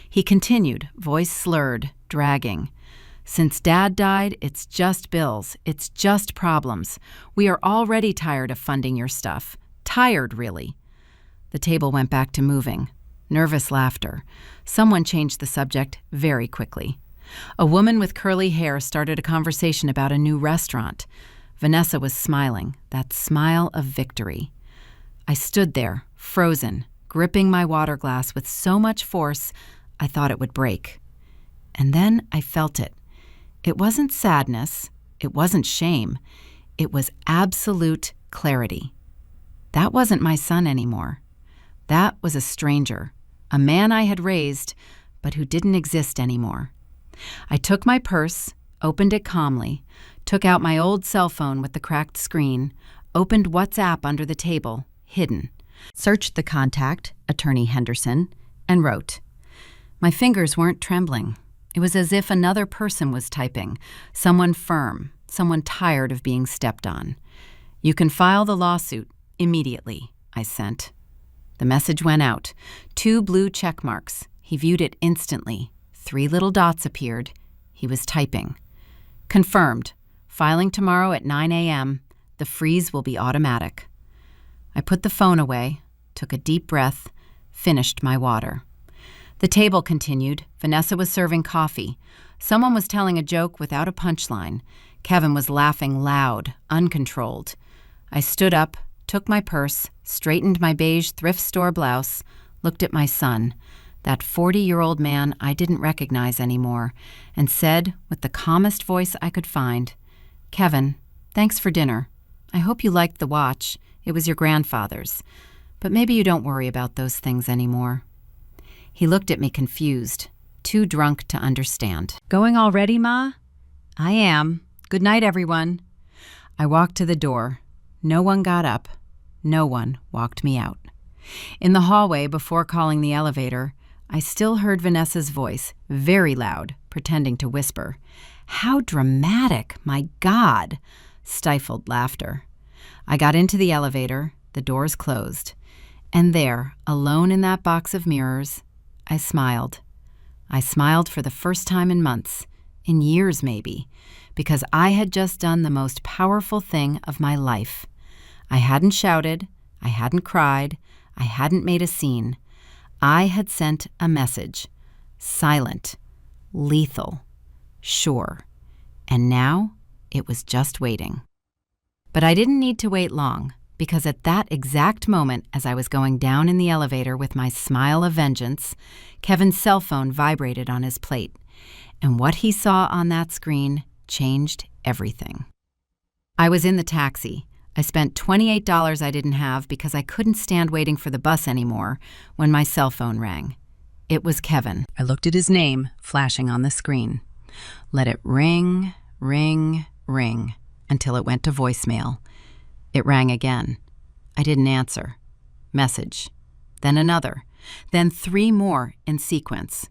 He continued, voice slurred, dragging. "Since Dad died, it's just bills. It's just problems. We are already tired of funding your stuff. Tired, really." The table went back to moving. Nervous laughter. Someone changed the subject very quickly. A woman with curly hair started a conversation about a new restaurant. Vanessa was smiling, that smile of victory. I stood there, frozen, gripping my water glass with so much force I thought it would break. And then I felt it. It wasn't sadness. It wasn't shame. It was absolute clarity. That wasn't my son anymore. That was a stranger, a man I had raised, but who didn't exist anymore. I took my purse, opened it calmly, took out my old cell phone with the cracked screen, opened WhatsApp under the table, hidden, searched the contact, Attorney Henderson, and wrote. My fingers weren't trembling. It was as if another person was typing, someone firm, someone tired of being stepped on. You can file the lawsuit immediately, I sent. The message went out. 2 blue check marks. He viewed it instantly. 3 little dots appeared. He was typing. Confirmed. Filing tomorrow at 9 a.m. The freeze will be automatic. I put the phone away, took a deep breath, finished my water. The table continued. Vanessa was serving coffee. Someone was telling a joke without a punchline. Kevin was laughing loud, uncontrolled. I stood up, took my purse, straightened my beige thrift store blouse, looked at my son, that 40-year-old man I didn't recognize anymore, and said, with the calmest voice I could find, Kevin, thanks for dinner. I hope you liked the watch. It was your grandfather's. But maybe you don't worry about those things anymore. He looked at me confused, too drunk to understand. Going already, Ma? I am. Good night, everyone. I walked to the door. No one got up. No one walked me out. In the hallway, before calling the elevator, I still heard Vanessa's voice, very loud, pretending to whisper. How dramatic, my God! Stifled laughter. I got into the elevator, the doors closed, and there, alone in that box of mirrors, I smiled. I smiled for the first time in months, in years maybe, because I had just done the most powerful thing of my life. I hadn't shouted, I hadn't cried, I hadn't made a scene. I had sent a message, silent, lethal, sure, and now it was just waiting. But I didn't need to wait long, because at that exact moment as I was going down in the elevator with my smile of vengeance, Kevin's cell phone vibrated on his plate, and what he saw on that screen changed everything. I was in the taxi. I spent $28 I didn't have because I couldn't stand waiting for the bus anymore when my cell phone rang. It was Kevin. I looked at his name flashing on the screen. Let it ring, ring, ring until it went to voicemail. It rang again. I didn't answer. Message. Then another. Then 3 more in sequence.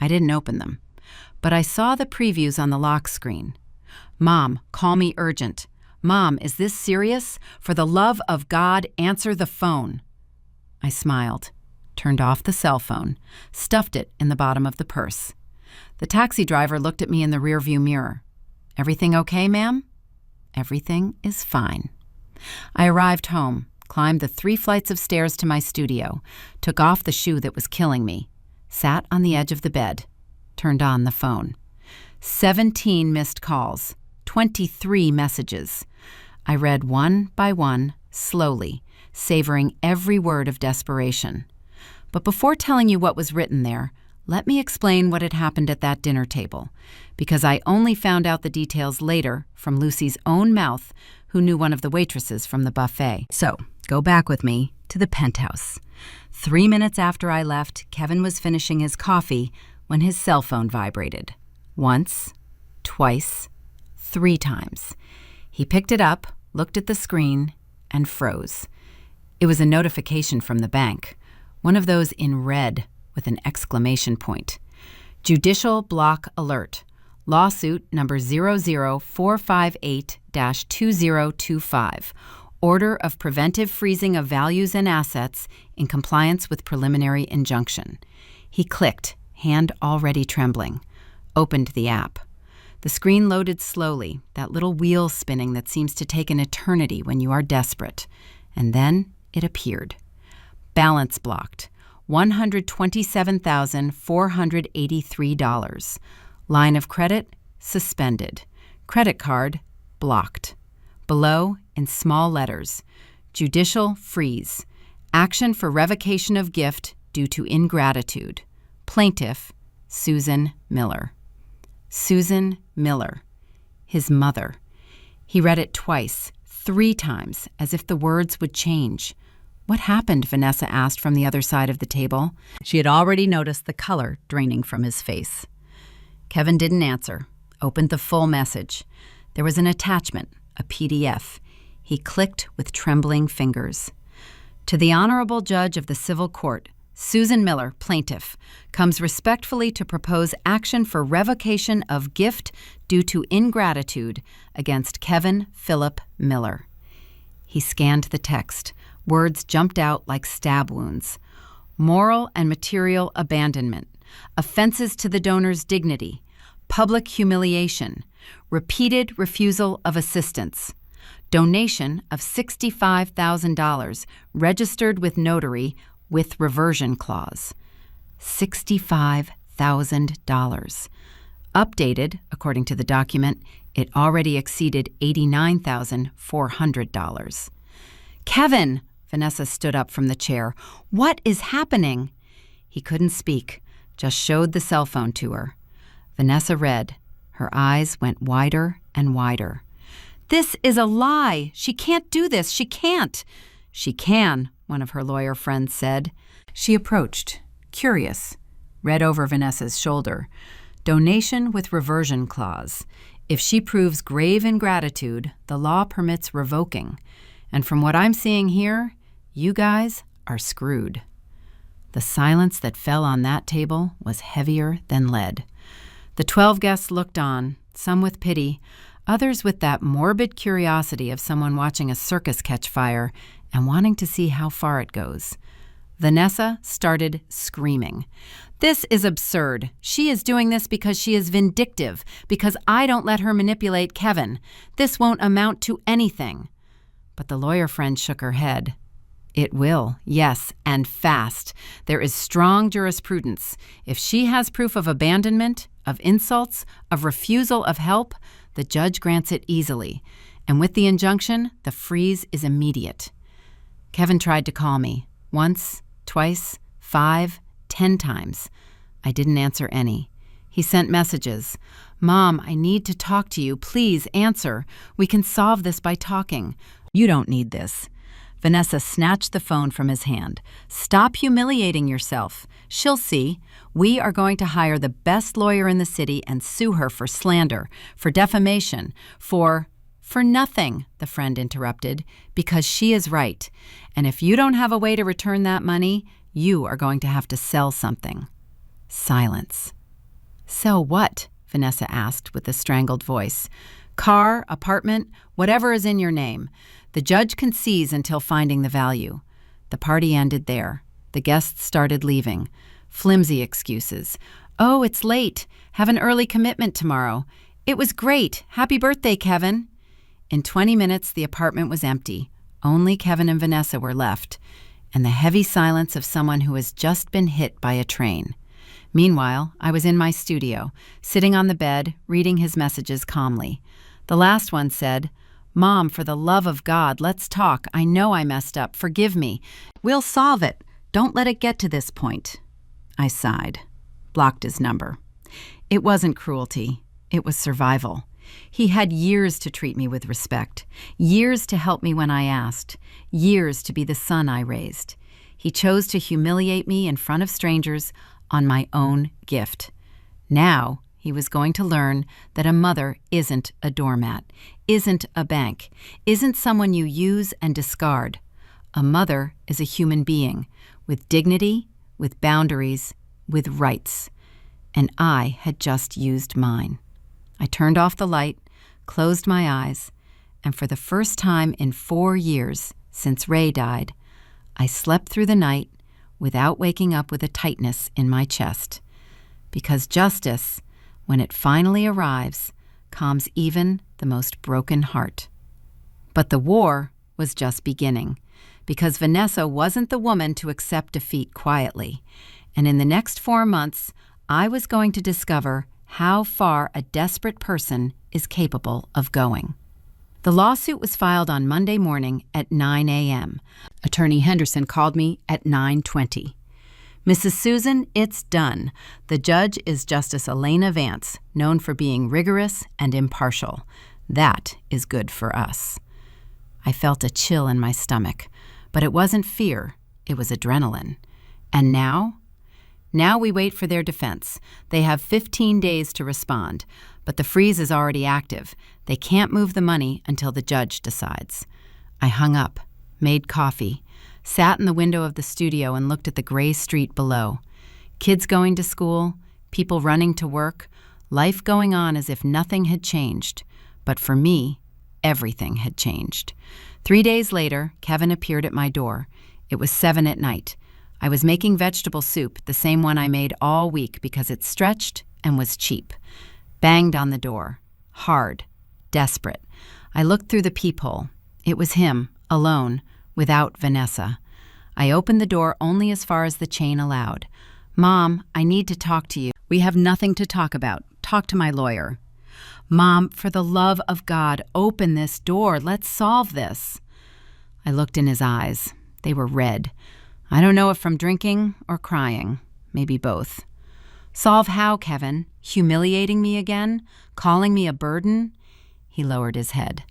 I didn't open them. But I saw the previews on the lock screen. Mom, call me urgent. Mom, is this serious? For the love of God, answer the phone. I smiled, turned off the cell phone, stuffed it in the bottom of the purse. The taxi driver looked at me in the rearview mirror. Everything okay, ma'am? Everything is fine. I arrived home, climbed the 3 flights of stairs to my studio, took off the shoe that was killing me, sat on the edge of the bed, turned on the phone. 17 missed calls, 23 messages. I read one by one, slowly, savoring every word of desperation. But before telling you what was written there, let me explain what had happened at that dinner table, because I only found out the details later from Lucy's own mouth, who knew one of the waitresses from the buffet. So, go back with me to the penthouse. 3 minutes after I left, Kevin was finishing his coffee when his cell phone vibrated. Once, twice, 3 times. He picked it up, looked at the screen, and froze. It was a notification from the bank, one of those in red with an exclamation point. Judicial block alert. Lawsuit number 00458-2025. Order of preventive freezing of values and assets in compliance with preliminary injunction. He clicked, hand already trembling, opened the app. The screen loaded slowly, that little wheel spinning that seems to take an eternity when you are desperate. And then it appeared. Balance blocked. $127,483. Line of credit, suspended. Credit card, blocked. Below, in small letters, judicial freeze. Action for revocation of gift due to ingratitude. Plaintiff, Susan Miller. Susan Miller. His mother. He read it twice, 3 times, as if the words would change. What happened? Vanessa asked from the other side of the table. She had already noticed the color draining from his face. Kevin didn't answer, opened the full message. There was an attachment, a PDF. He clicked with trembling fingers. To the Honorable Judge of the Civil Court, Susan Miller, plaintiff, comes respectfully to propose action for revocation of gift due to ingratitude against Kevin Philip Miller. He scanned the text. Words jumped out like stab wounds. Moral and material abandonment, offenses to the donor's dignity, public humiliation, repeated refusal of assistance, donation of $65,000 registered with notary with reversion clause. $65,000. Updated, according to the document, it already exceeded $89,400. Kevin! Vanessa stood up from the chair. What is happening? He couldn't speak, just showed the cell phone to her. Vanessa read. Her eyes went wider and wider. This is a lie. She can't do this. She can't. She can, one of her lawyer friends said. She approached, curious, read over Vanessa's shoulder. Donation with reversion clause. If she proves grave ingratitude, the law permits revoking. And from what I'm seeing here, you guys are screwed. The silence that fell on that table was heavier than lead. The 12 guests looked on, some with pity, others with that morbid curiosity of someone watching a circus catch fire and wanting to see how far it goes. Vanessa started screaming. This is absurd. She is doing this because she is vindictive, because I don't let her manipulate Kevin. This won't amount to anything. But the lawyer friend shook her head. It will, yes, and fast. There is strong jurisprudence. If she has proof of abandonment, of insults, of refusal of help, the judge grants it easily. And with the injunction, the freeze is immediate. Kevin tried to call me. Once, twice, 5, 10 times. I didn't answer any. He sent messages. Mom, I need to talk to you. Please answer. We can solve this by talking. You don't need this. Vanessa snatched the phone from his hand. Stop humiliating yourself. She'll see. We are going to hire the best lawyer in the city and sue her for slander, for defamation, for nothing, the friend interrupted, because she is right. And if you don't have a way to return that money, you are going to have to sell something. Silence. Sell what? Vanessa asked with a strangled voice. Car, apartment, whatever is in your name. The judge can seize until finding the value. The party ended there. The guests started leaving. Flimsy excuses. Oh, it's late. Have an early commitment tomorrow. It was great. Happy birthday, Kevin. In 20 minutes, the apartment was empty. Only Kevin and Vanessa were left, and the heavy silence of someone who has just been hit by a train. Meanwhile, I was in my studio, sitting on the bed, reading his messages calmly. The last one said, Mom, for the love of God, let's talk. I know I messed up. Forgive me. We'll solve it. Don't let it get to this point. I sighed, blocked his number. It wasn't cruelty. It was survival. He had years to treat me with respect, years to help me when I asked, years to be the son I raised. He chose to humiliate me in front of strangers on my own gift. Now, he was going to learn that a mother isn't a doormat, isn't a bank, isn't someone you use and discard. A mother is a human being with dignity, with boundaries, with rights. And I had just used mine. I turned off the light, closed my eyes, and for the first time in 4 years since Ray died, I slept through the night without waking up with a tightness in my chest. Because justice, when it finally arrives, calms even the most broken heart. But the war was just beginning, because Vanessa wasn't the woman to accept defeat quietly. And in the next 4 months, I was going to discover how far a desperate person is capable of going. The lawsuit was filed on Monday morning at 9 a.m. Attorney Henderson called me at 9:20. Mrs. Susan, it's done. The judge is Justice Elena Vance, known for being rigorous and impartial. That is good for us. I felt a chill in my stomach, but it wasn't fear, it was adrenaline. And now? Now we wait for their defense. They have 15 days to respond, but the freeze is already active. They can't move the money until the judge decides. I hung up, made coffee, sat in the window of the studio and looked at the gray street below. Kids going to school, people running to work, life going on as if nothing had changed. But for me, everything had changed. 3 days later, Kevin appeared at my door. It was 7 at night. I was making vegetable soup, the same one I made all week because it stretched and was cheap. Banged on the door. Hard. Desperate. I looked through the peephole. It was him, alone, without Vanessa. I opened the door only as far as the chain allowed. "Mom, I need to talk to you." "We have nothing to talk about. Talk to my lawyer." "Mom, for the love of God, open this door. Let's solve this." I looked in his eyes. They were red. I don't know if from drinking or crying. Maybe both. "Solve how, Kevin? Humiliating me again? Calling me a burden?" He lowered his head.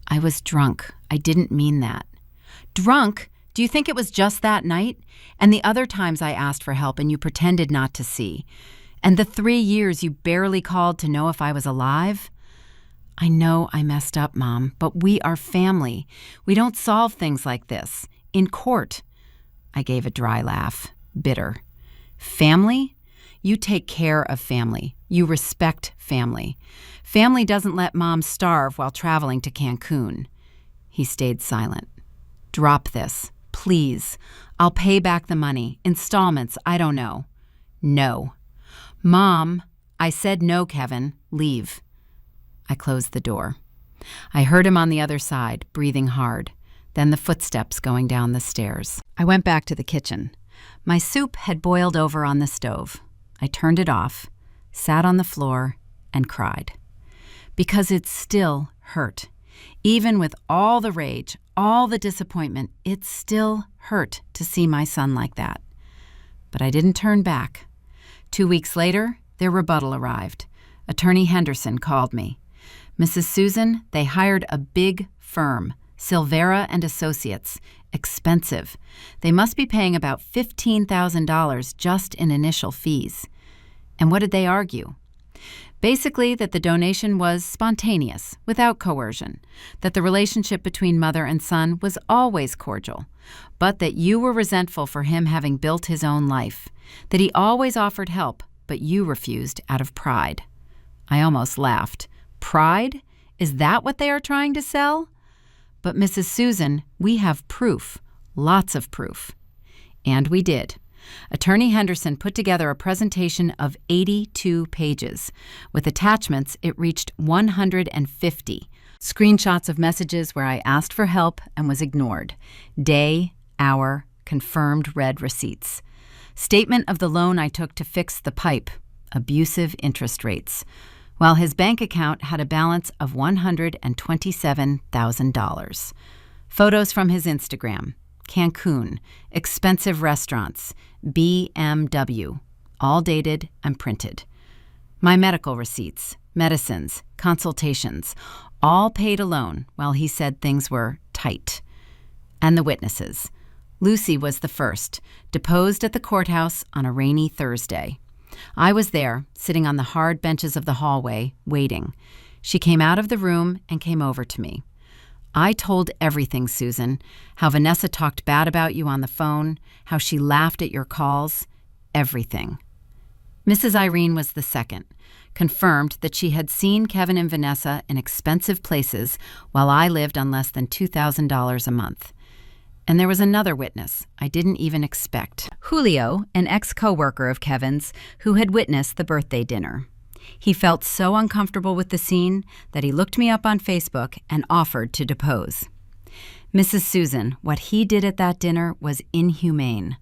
"I was drunk. I didn't mean that." "Drunk? Do you think it was just that night? And the other times I asked for help and you pretended not to see? And the 3 years you barely called to know if I was alive?" "I know I messed up, Mom, but we are family. We don't solve things like this. In court." I gave a dry laugh, bitter. "Family? You take care of family. You respect family. Family doesn't let Mom starve while traveling to Cancun." He stayed silent. "Drop this, please. I'll pay back the money. Installments, I don't know." "No." "Mom." "I said no, Kevin. Leave." I closed the door. I heard him on the other side, breathing hard. Then the footsteps going down the stairs. I went back to the kitchen. My soup had boiled over on the stove. I turned it off, sat on the floor, and cried. Because it still hurt. Even with all the rage, all the disappointment, it still hurt to see my son like that. But I didn't turn back. 2 weeks later, their rebuttal arrived. Attorney Henderson called me. "Mrs. Susan, they hired a big firm, Silvera and Associates. Expensive. They must be paying about $15,000 just in initial fees." And what did they argue? Basically, that the donation was spontaneous, without coercion, that the relationship between mother and son was always cordial, but that you were resentful for him having built his own life, that he always offered help, but you refused out of pride. I almost laughed. Pride? Is that what they are trying to sell? But Mrs. Susan, we have proof, lots of proof. And we did. Attorney Henderson put together a presentation of 82 pages. With attachments, it reached 150. Screenshots of messages where I asked for help and was ignored. Day, hour, confirmed red receipts. Statement of the loan I took to fix the pipe. Abusive interest rates. While his bank account had a balance of $127,000. Photos from his Instagram. Cancun, expensive restaurants, BMW, all dated and printed. My medical receipts, medicines, consultations, all paid alone while he said things were tight. And the witnesses. Lucy was the first, deposed at the courthouse on a rainy Thursday. I was there, sitting on the hard benches of the hallway, waiting. She came out of the room and came over to me. "I told everything, Susan, how Vanessa talked bad about you on the phone, how she laughed at your calls, everything." Mrs. Irene was the second, confirmed that she had seen Kevin and Vanessa in expensive places while I lived on less than $2,000 a month. And there was another witness I didn't even expect. Julio, an ex-coworker of Kevin's, who had witnessed the birthday dinner. He felt so uncomfortable with the scene that he looked me up on Facebook and offered to depose. "Mrs. Susan, what he did at that dinner was inhumane.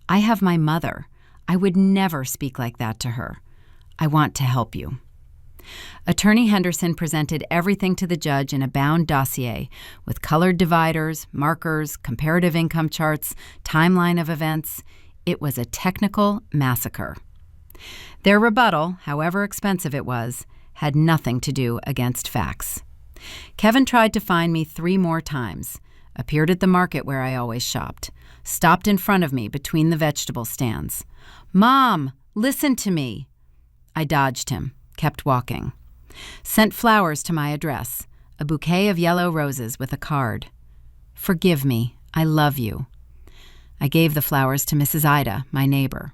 I have my mother. I would never speak like that to her. I want to help you." Attorney Henderson presented everything to the judge in a bound dossier with colored dividers, markers, comparative income charts, timeline of events. It was a technical massacre. Their rebuttal, however expensive it was, had nothing to do against facts. Kevin tried to find me 3 more times, appeared at the market where I always shopped, stopped in front of me between the vegetable stands. "Mom, listen to me." I dodged him, kept walking. Sent flowers to my address, a bouquet of yellow roses with a card. "Forgive me, I love you." I gave the flowers to Mrs. Ida, my neighbor.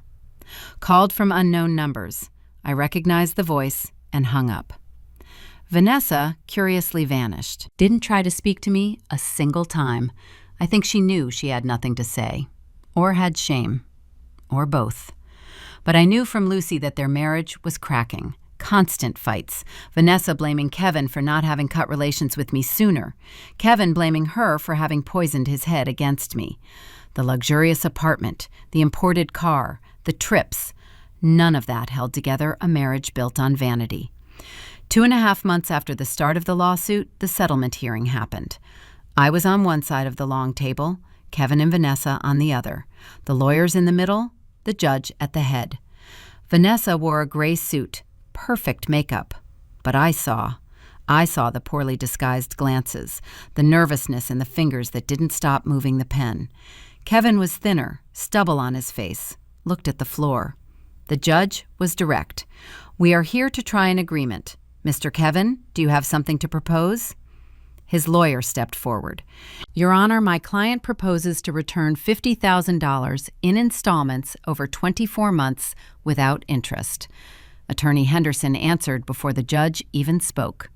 Called from unknown numbers. I recognized the voice and hung up. Vanessa curiously vanished. Didn't try to speak to me a single time. I think she knew she had nothing to say. Or had shame. Or both. But I knew from Lucy that their marriage was cracking. Constant fights. Vanessa blaming Kevin for not having cut relations with me sooner. Kevin blaming her for having poisoned his head against me. The luxurious apartment, the imported car, the trips. None of that held together a marriage built on vanity. 2.5 months after the start of the lawsuit, the settlement hearing happened. I was on one side of the long table, Kevin and Vanessa on the other. The lawyers in the middle, the judge at the head. Vanessa wore a gray suit, perfect makeup. But I saw the poorly disguised glances, the nervousness in the fingers that didn't stop moving the pen. Kevin was thinner, stubble on his face, looked at the floor. The judge was direct. "We are here to try an agreement. Mr. Kevin, do you have something to propose?" His lawyer stepped forward. "Your Honor, my client proposes to return $50,000 in installments over 24 months without interest." Attorney Henderson answered before the judge even spoke.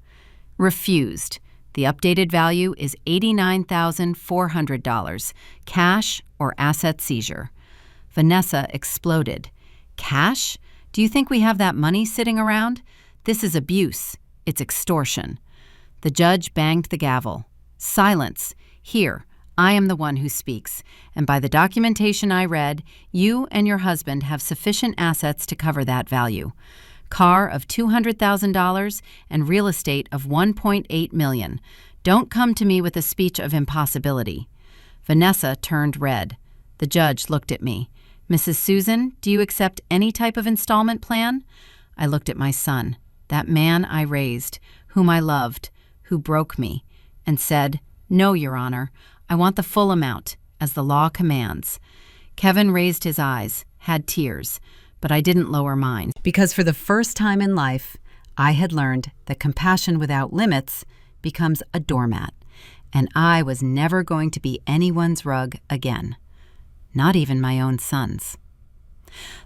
"Refused. The updated value is $89,400, cash or asset seizure." Vanessa exploded. "Cash? Do you think we have that money sitting around? This is abuse. It's extortion." The judge banged the gavel. "Silence. Here, I am the one who speaks, and by the documentation I read, you and your husband have sufficient assets to cover that value. Car of $200,000 and real estate of $1.8 million. Don't come to me with a speech of impossibility." Vanessa turned red. The judge looked at me. "Mrs. Susan, do you accept any type of installment plan?" I looked at my son, that man I raised, whom I loved, who broke me, and said, "No, Your Honor, I want the full amount, as the law commands." Kevin raised his eyes, had tears, but I didn't lower mine, because for the first time in life, I had learned that compassion without limits becomes a doormat, and I was never going to be anyone's rug again, not even my own son's.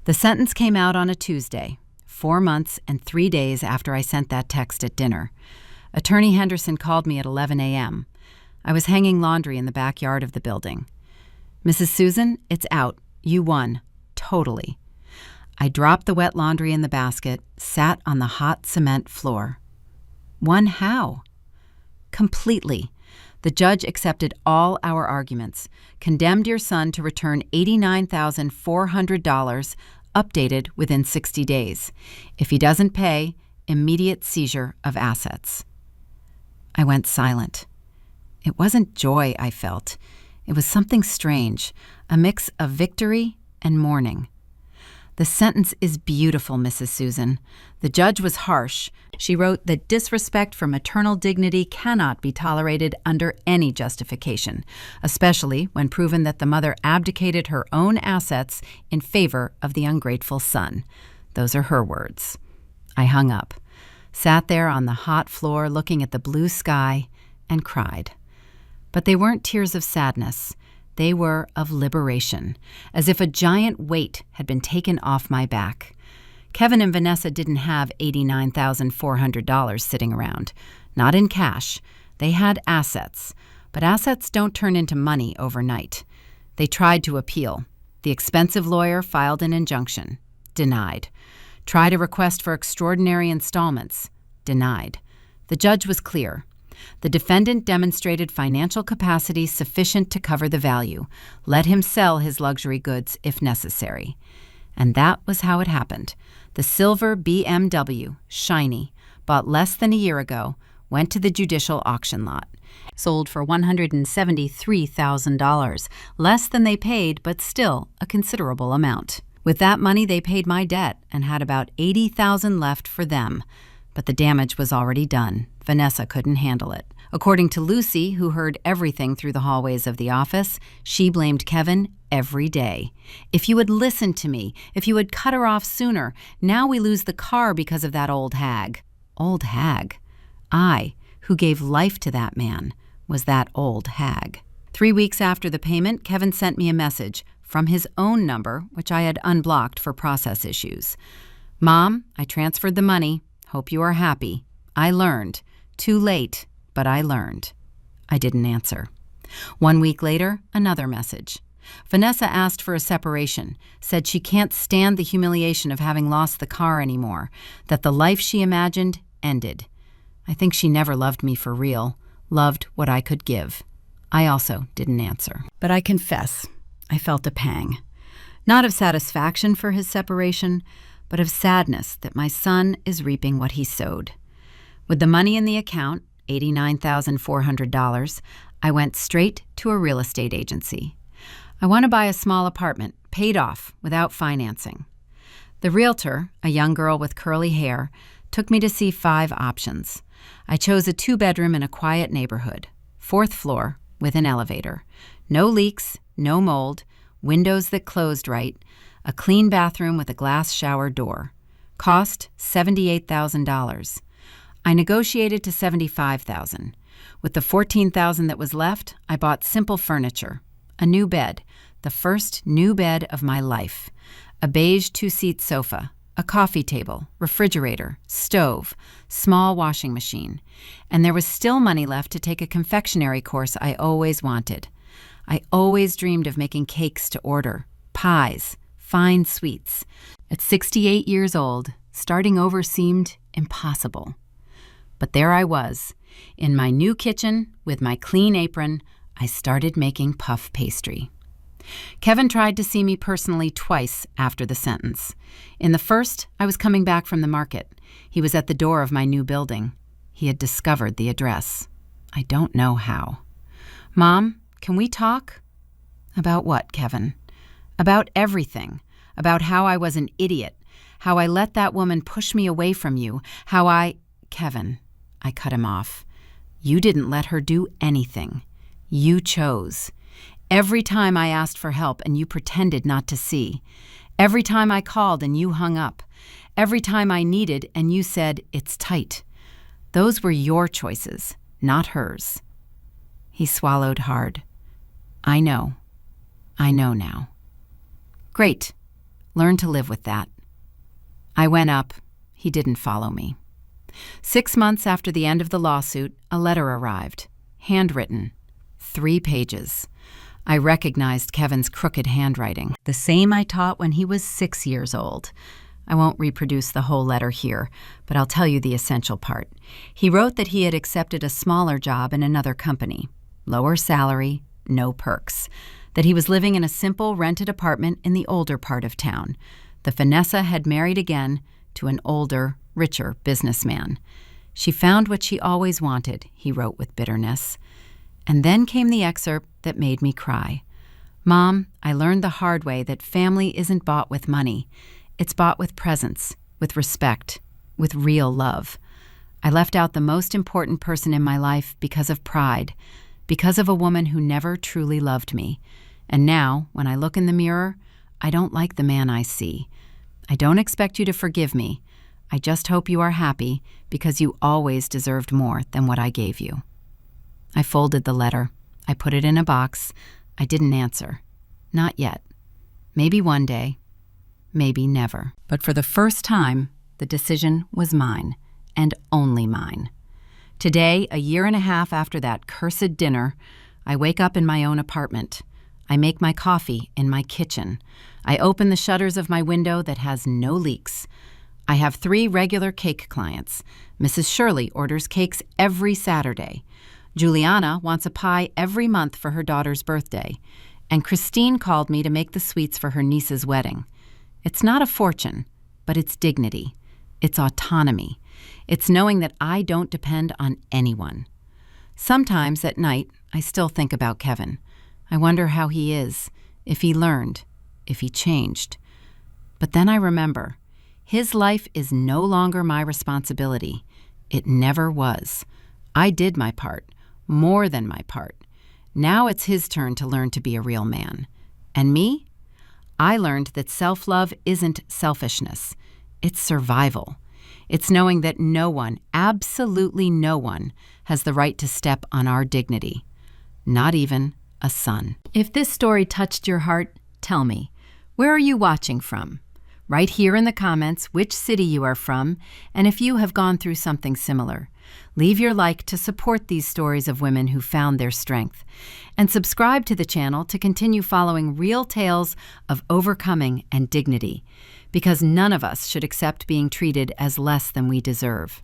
The sentence came out on a Tuesday, 4 months and 3 days after I sent that text at dinner. Attorney Henderson called me at 11 a.m. I was hanging laundry in the backyard of the building. "Mrs. Susan, it's out. You won. Totally." I dropped the wet laundry in the basket, sat on the hot cement floor. Won how? Completely. The judge accepted all our arguments, condemned your son to return $89,400, updated within 60 days. If he doesn't pay, immediate seizure of assets. I went silent. It wasn't joy I felt. It was something strange, a mix of victory and mourning. "The sentence is beautiful, Mrs. Susan. The judge was harsh. She wrote that disrespect for maternal dignity cannot be tolerated under any justification, especially when proven that the mother abdicated her own assets in favor of the ungrateful son." Those are her words. I hung up, sat there on the hot floor looking at the blue sky, and cried. But they weren't tears of sadness. They were of liberation, as if a giant weight had been taken off my back. Kevin and Vanessa didn't have $89,400 sitting around. Not in cash. They had assets. But assets don't turn into money overnight. They tried to appeal. The expensive lawyer filed an injunction. Denied. Tried a request for extraordinary installments. Denied. The judge was clear. The defendant demonstrated financial capacity sufficient to cover the value. Let him sell his luxury goods if necessary. And that was how it happened. The silver BMW, shiny, bought less than a year ago, went to the judicial auction lot. Sold for $173,000, less than they paid, but still a considerable amount. With that money, they paid my debt and had about $80,000 left for them. But the damage was already done. Vanessa couldn't handle it. According to Lucy, who heard everything through the hallways of the office, she blamed Kevin every day. If you had listened to me, if you had cut her off sooner, now we lose the car because of that old hag. Old hag. I, who gave life to that man, was that old hag. 3 weeks after the payment, Kevin sent me a message from his own number, which I had unblocked for process issues. Mom, I transferred the money. Hope you are happy. I learned. Too late, but I learned. I didn't answer. 1 week later, another message. Vanessa asked for a separation, said she can't stand the humiliation of having lost the car anymore, that the life she imagined ended. I think she never loved me for real, loved what I could give. I also didn't answer. But I confess, I felt a pang. Not of satisfaction for his separation, but of sadness that my son is reaping what he sowed. With the money in the account, $89,400, I went straight to a real estate agency. I want to buy a small apartment, paid off, without financing. The realtor, a young girl with curly hair, took me to see 5 options. I chose a 2-bedroom in a quiet neighborhood, 4th floor, with an elevator. No leaks, no mold, windows that closed right, a clean bathroom with a glass shower door. Cost $78,000. I negotiated to $75,000. With the $14,000 that was left, I bought simple furniture. A new bed, the first new bed of my life. A beige 2-seat sofa, a coffee table, refrigerator, stove, small washing machine. And there was still money left to take a confectionery course I always wanted. I always dreamed of making cakes to order, pies, fine sweets. At 68 years old, starting over seemed impossible. But there I was, in my new kitchen, with my clean apron, I started making puff pastry. Kevin tried to see me personally twice after the sentence. In the first, I was coming back from the market. He was at the door of my new building. He had discovered the address. I don't know how. Mom, can we talk? About what, Kevin? About everything. About how I was an idiot. How I let that woman push me away from you. Kevin, I cut him off. You didn't let her do anything. You chose. Every time I asked for help and you pretended not to see. Every time I called and you hung up. Every time I needed and you said, it's tight. Those were your choices, not hers. He swallowed hard. I know. I know now. Great. Learn to live with that. I went up. He didn't follow me. 6 months after the end of the lawsuit, a letter arrived. Handwritten. 3 pages. I recognized Kevin's crooked handwriting, the same I taught when he was 6 years old. I won't reproduce the whole letter here, but I'll tell you the essential part. He wrote that he had accepted a smaller job in another company. Lower salary, no perks. That he was living in a simple rented apartment in the older part of town. The Vanessa had married again to an older, richer businessman. She found what she always wanted, he wrote with bitterness. And then came the excerpt that made me cry. Mom, I learned the hard way that family isn't bought with money. It's bought with presence, with respect, with real love. I left out the most important person in my life because of pride, because of a woman who never truly loved me. And now, when I look in the mirror, I don't like the man I see. I don't expect you to forgive me. I just hope you are happy because you always deserved more than what I gave you. I folded the letter. I put it in a box. I didn't answer. Not yet. Maybe one day. Maybe never. But for the first time, the decision was mine, and only mine. Today, a year and a half after that cursed dinner, I wake up in my own apartment. I make my coffee in my kitchen. I open the shutters of my window that has no leaks. I have 3 regular cake clients. Mrs. Shirley orders cakes every Saturday. Juliana wants a pie every month for her daughter's birthday. And Christine called me to make the sweets for her niece's wedding. It's not a fortune, but it's dignity. It's autonomy. It's knowing that I don't depend on anyone. Sometimes at night, I still think about Kevin. I wonder how he is, if he learned, if he changed. But then I remember, his life is no longer my responsibility. It never was. I did my part, more than my part. Now it's his turn to learn to be a real man. And me? I learned that self-love isn't selfishness. It's survival. It's knowing that no one, absolutely no one, has the right to step on our dignity. Not even a son. If this story touched your heart, tell me, where are you watching from? Write here in the comments which city you are from, and if you have gone through something similar. Leave your like to support these stories of women who found their strength. And subscribe to the channel to continue following real tales of overcoming and dignity, because none of us should accept being treated as less than we deserve.